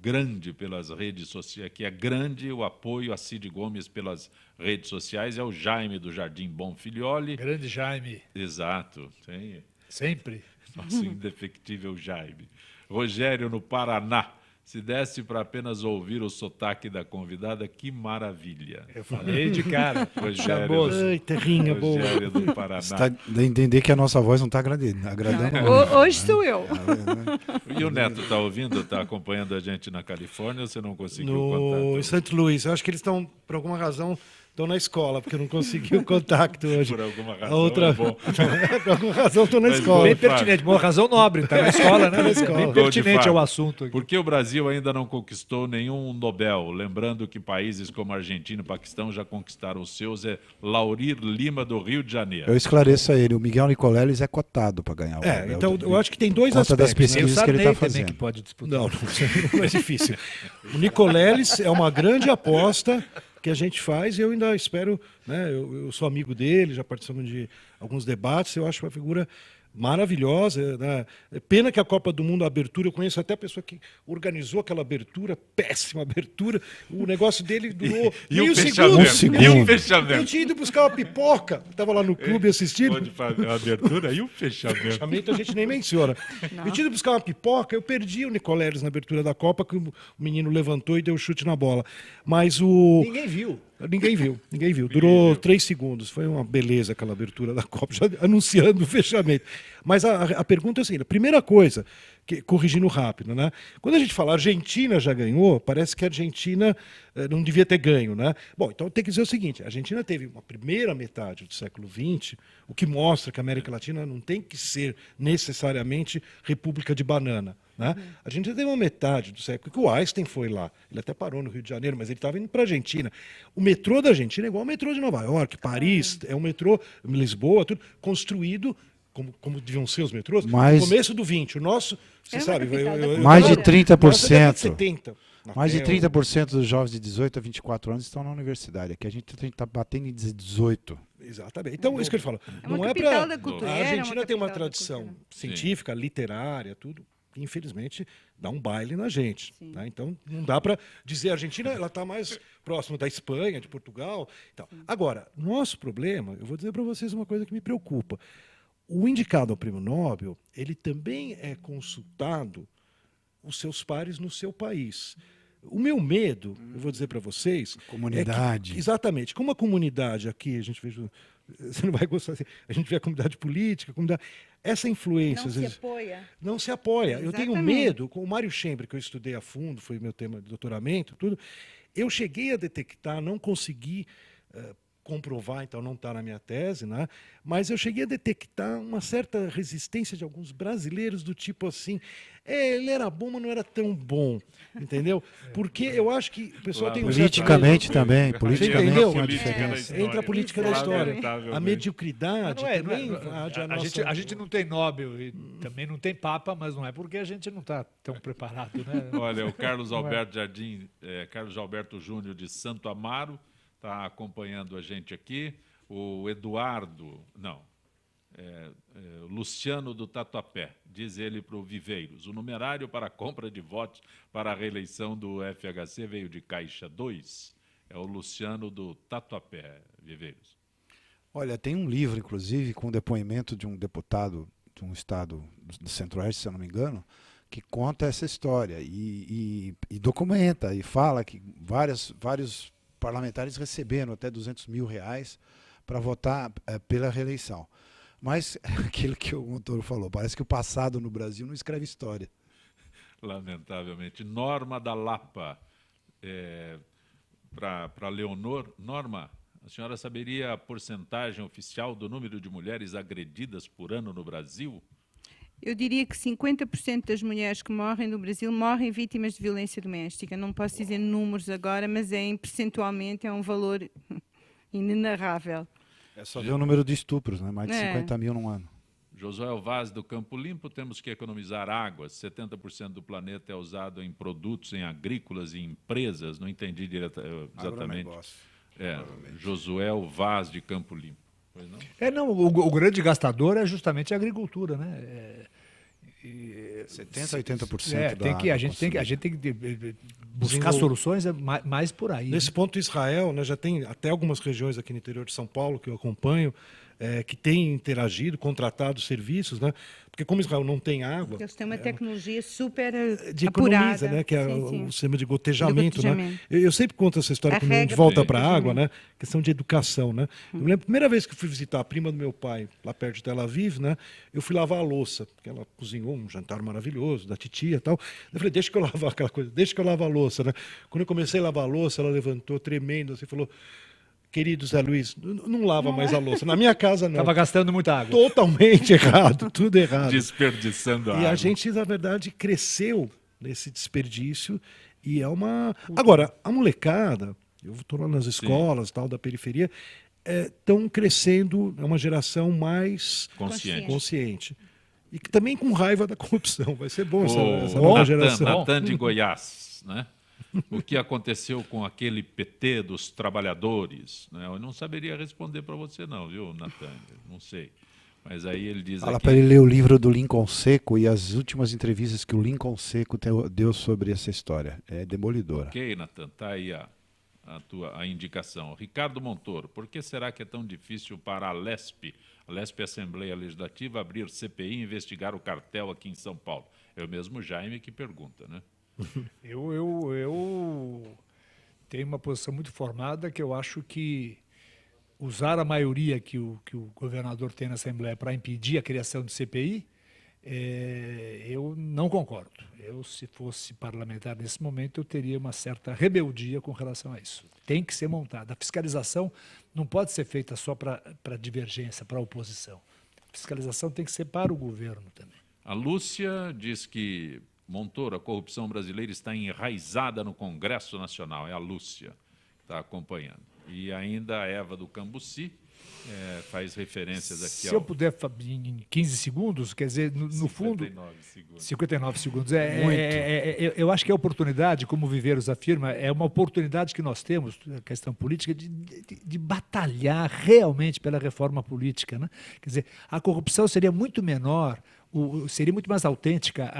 grande pelas redes sociais, que é grande o apoio a Cid Gomes pelas redes sociais, é o Jaime do Jardim Bom Filioli. Grande Jaime. Exato. Tem... Sempre. Nosso indefectível Jaime. Rogério, no Paraná. Se desse para apenas ouvir o sotaque da convidada, que maravilha. Eu falei de cara. Rogério, ai, terrinha boa. Rogério do Paraná. Você tá de entender que a nossa voz não está agradando. Hoje sou eu. E o Neto está ouvindo? Está acompanhando a gente na Califórnia ou você não conseguiu contato? Em St. Louis. Eu acho que eles estão, por alguma razão... Estão na escola, porque eu não consegui o contato hoje. Por alguma razão, é bom. Por alguma razão estou na escola. Bem pertinente, boa razão nobre. Está na escola, né? Bem pertinente ao assunto. Aqui. Por que o Brasil ainda não conquistou nenhum Nobel? Lembrando que países como Argentina e Paquistão já conquistaram os seus. É Laurir Lima, do Rio de Janeiro. Eu esclareço a ele, o Miguel Nicoleles é cotado para ganhar o Nobel. Então eu acho que tem dois aspectos. das pesquisas que ele está fazendo. Que pode disputar. Não é difícil. O Nicoleles é uma grande aposta que a gente faz, e eu ainda espero, né, eu sou amigo dele, já participamos de alguns debates, eu acho uma figura maravilhosa, né? Pena que a Copa do Mundo, a abertura, eu conheço até a pessoa que organizou aquela abertura, péssima abertura, o negócio dele durou meio segundo. E o fechamento? Eu tinha ido buscar uma pipoca, estava lá no clube assistindo. Pode fazer a abertura e o fechamento. O fechamento a gente nem menciona. Eu tinha ido buscar uma pipoca, eu perdi o Nicoleles na abertura da Copa, que o menino levantou e deu chute na bola. Mas Ninguém viu. Ninguém viu. Durou 3 segundos. Foi uma beleza aquela abertura da Copa, já anunciando o fechamento. Mas a pergunta é a seguinte: a primeira coisa corrigindo rápido, né? Quando a gente fala Argentina já ganhou, parece que a Argentina não devia ter ganho, né? Bom, então tem que dizer o seguinte, a Argentina teve uma primeira metade do século XX, o que mostra que a América Latina não tem que ser necessariamente república de banana, né? A gente teve uma metade do século que o Einstein foi lá, ele até parou no Rio de Janeiro, mas ele estava indo para a Argentina. O metrô da Argentina é igual ao metrô de Nova York, Paris, é um metrô, Lisboa, tudo construído como deviam ser os metrôs, Mas- no começo do 20. O nosso, você sabe... Mais de Nossa, 30%. 70. Mais de Até 30% dos jovens de 18 a 24 anos estão na universidade. Aqui a gente está batendo em 18. Exatamente. Então, isso que eu falo. É uma não é capital para... da cultura. A Era uma Argentina tem uma capital da tradição cultura. científica, literária, tudo. Que, infelizmente, dá um baile na gente. Né? Então, não dá para dizer a Argentina ela está mais próxima da Espanha, de Portugal. E tal. Agora, nosso problema, eu vou dizer para vocês uma coisa que me preocupa. O indicado ao Prêmio Nobel, ele também é consultado os seus pares no seu país. O meu medo, eu vou dizer para vocês... Comunidade. É que, exatamente. Como a comunidade aqui, a gente vê... Você não vai gostar assim, a gente vê a comunidade política, essa influência... Não às se vezes, apoia. não se apoia. Eu tenho Exatamente. medo, com o Mário Chembre, que eu estudei a fundo, foi meu tema de doutoramento, tudo, eu cheguei a detectar, não consegui comprovar, então não está na minha tese, né? Mas eu cheguei a detectar uma certa resistência de alguns brasileiros do tipo assim, ele era bom, mas não era tão bom, entendeu? Porque eu acho que o pessoal tem um certo Politicamente medo. também, Você politicamente entendeu? tem uma diferença. Entra a política da história. Lamentavelmente. A mediocridade Não é, também não é, invade a, nossa... a gente não tem Nobel e também não tem Papa, mas não é porque a gente não está tão preparado, né? Olha, o Carlos Alberto Jardim, Carlos Alberto Júnior de Santo Amaro está acompanhando a gente aqui. O Eduardo, Luciano do Tatuapé, diz ele para o Viveiros. O numerário para a compra de votos para a reeleição do FHC veio de Caixa 2. É o Luciano do Tatuapé, Viveiros. Olha, tem um livro, inclusive, com depoimento de um deputado de um estado do Centro-Oeste, se eu não me engano, que conta essa história e documenta e fala que vários parlamentares receberam até R$200 mil para votar pela reeleição. Mas aquilo que o Montoro falou, parece que o passado no Brasil não escreve história. Lamentavelmente. Norma da Lapa, para Leonor. Norma, a senhora saberia a porcentagem oficial do número de mulheres agredidas por ano no Brasil? Eu diria que 50% das mulheres que morrem no Brasil morrem vítimas de violência doméstica. Não posso dizer números agora, mas percentualmente é um valor inenarrável. É só ver o número de estupros, né? Mais de 50 mil num ano. Josué Vaz, do Campo Limpo, temos que economizar água. 70% do planeta é usado em produtos, em agrícolas e empresas. Não entendi exatamente. Josué Vaz, de Campo Limpo. Pois não? O grande gastador é justamente a agricultura, né? 70% a 80% da água a gente tem que buscar soluções mais por aí. Nesse ponto, Israel, né, já tem até algumas regiões aqui no interior de São Paulo que eu acompanho, que têm interagido, contratado serviços, né? Porque como Israel não tem água... Eles têm uma tecnologia super de apurada. economiza, né? Que é Sim. o sistema de gotejamento. Né? Gotejamento. Eu sempre conto essa história quando a gente volta para a água, né? Questão de educação, né? Eu me lembro, a primeira vez que eu fui visitar a prima do meu pai, lá perto de Tel Aviv, né? Eu fui lavar a louça, porque ela cozinhou um jantar maravilhoso, da titia e tal. Eu falei, deixa que eu lavar aquela coisa, deixa que eu lavo a louça, né? Quando eu comecei a lavar a louça, ela levantou tremendo, assim, falou... Querido Zé Luiz, não lava mais a louça. Na minha casa, não. Estava gastando muita água. Totalmente errado, tudo errado. Desperdiçando água. E a gente, na verdade, cresceu nesse desperdício. E é uma... Agora, a molecada, eu estou lá nas escolas tal da periferia, estão crescendo, é uma geração mais consciente. E que também com raiva da corrupção. Vai ser bom essa nova geração. Natan de Goiás, né? O que aconteceu com aquele PT dos trabalhadores? Né? Eu não saberia responder para você não, viu, Natan? Não sei. Mas aí ele diz Fala aqui... para ele ler o livro do Lincoln Seco e as últimas entrevistas que o Lincoln Seco deu sobre essa história. É demolidora. Ok, Natan, está aí a indicação. Ricardo Montoro, por que será que é tão difícil para a LESP, Assembleia Legislativa, abrir CPI e investigar o cartel aqui em São Paulo? É o mesmo Jaime que pergunta, né? Eu tenho uma posição muito formada que eu acho que usar a maioria que o governador tem na Assembleia para impedir a criação de CPI Eu não concordo. Eu, se fosse parlamentar nesse momento, eu teria uma certa rebeldia com relação a isso. Tem que ser montada. A fiscalização não pode ser feita só para divergência, para a oposição. A fiscalização tem que ser para o governo também. A Lúcia diz que, Montoro, a corrupção brasileira está enraizada no Congresso Nacional. É a Lúcia que está acompanhando. E ainda a Eva do Cambuci faz referências aqui Se eu puder, em 15 segundos, quer dizer, no fundo... 59 segundos. Eu acho que a oportunidade, como o Viveiros afirma, é uma oportunidade que nós temos, a questão política, de batalhar realmente pela reforma política, né? Quer dizer, a corrupção seria muito menor, seria muito mais autêntica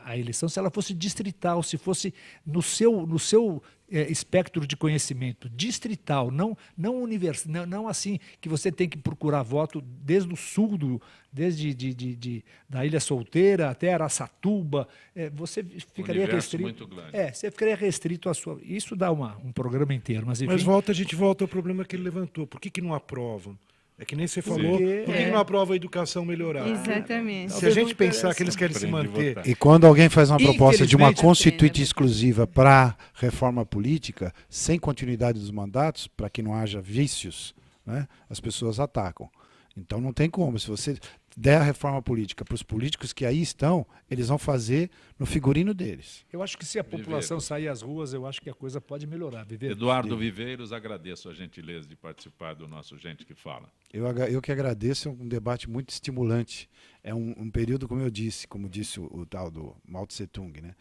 a eleição se ela fosse distrital, se fosse no seu espectro de conhecimento distrital, não universal, não assim que você tem que procurar voto desde o sul, desde da Ilha Solteira até Araçatuba, você ficaria restrito. Muito grande. Você ficaria restrito à sua. Isso dá um programa inteiro, mas enfim. Mas a gente volta ao problema que ele levantou. Por que não aprovam? É que nem você falou, por que não aprova a educação melhorar? Exatamente. Se a gente pensar que eles querem se manter... E quando alguém faz uma proposta de uma constituinte exclusiva para reforma política, sem continuidade dos mandatos, para que não haja vícios, né, as pessoas atacam. Então não tem como. Se você der a reforma política para os políticos que aí estão, eles vão fazer no figurino deles. Eu acho que se a população sair às ruas, eu acho que a coisa pode melhorar. Eduardo Viveiros, agradeço a gentileza de participar do nosso Gente que Fala. Eu que agradeço, é um debate muito estimulante. É um período, como disse o tal do Mao Tse Tung, né?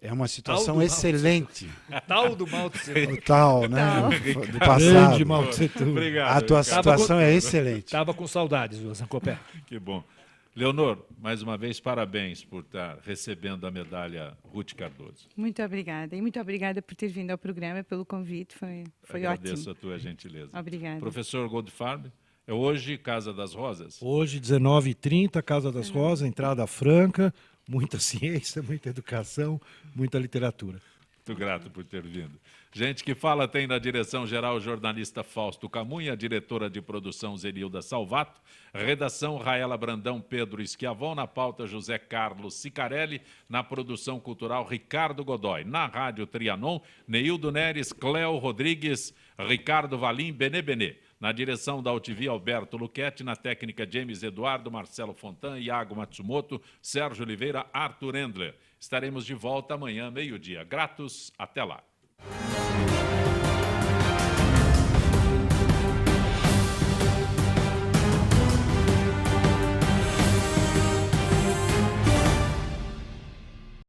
É uma situação excelente. O tal do Mao Tse Tung. O tal, né? Do passado. Grande Mao Tse Tung. Obrigado. A tua situação é excelente. Estava com saudades, Zancopé. Que bom. Leonor, mais uma vez, parabéns por estar recebendo a medalha Ruth Cardoso. Muito obrigada. E muito obrigada por ter vindo ao programa, pelo convite. Foi Agradeço ótimo. a tua gentileza. Obrigada. Professor Goldfarb, é hoje Casa das Rosas? Hoje, 19h30, Casa das Rosas, entrada franca, muita ciência, muita educação, muita literatura. Muito grato por ter vindo. Gente que Fala tem na direção-geral o jornalista Fausto Camunha, diretora de produção Zenilda Salvato, redação Raela Brandão, Pedro Schiavon, na pauta José Carlos Sicarelli, na produção cultural Ricardo Godoy, na rádio Trianon, Neildo Neres, Cléo Rodrigues, Ricardo Valim, Benê. Na direção da UTV, Alberto Luchetti, na técnica James Eduardo, Marcelo Fontan, Iago Matsumoto, Sérgio Oliveira, Arthur Endler. Estaremos de volta amanhã, meio-dia. Gratos, até lá.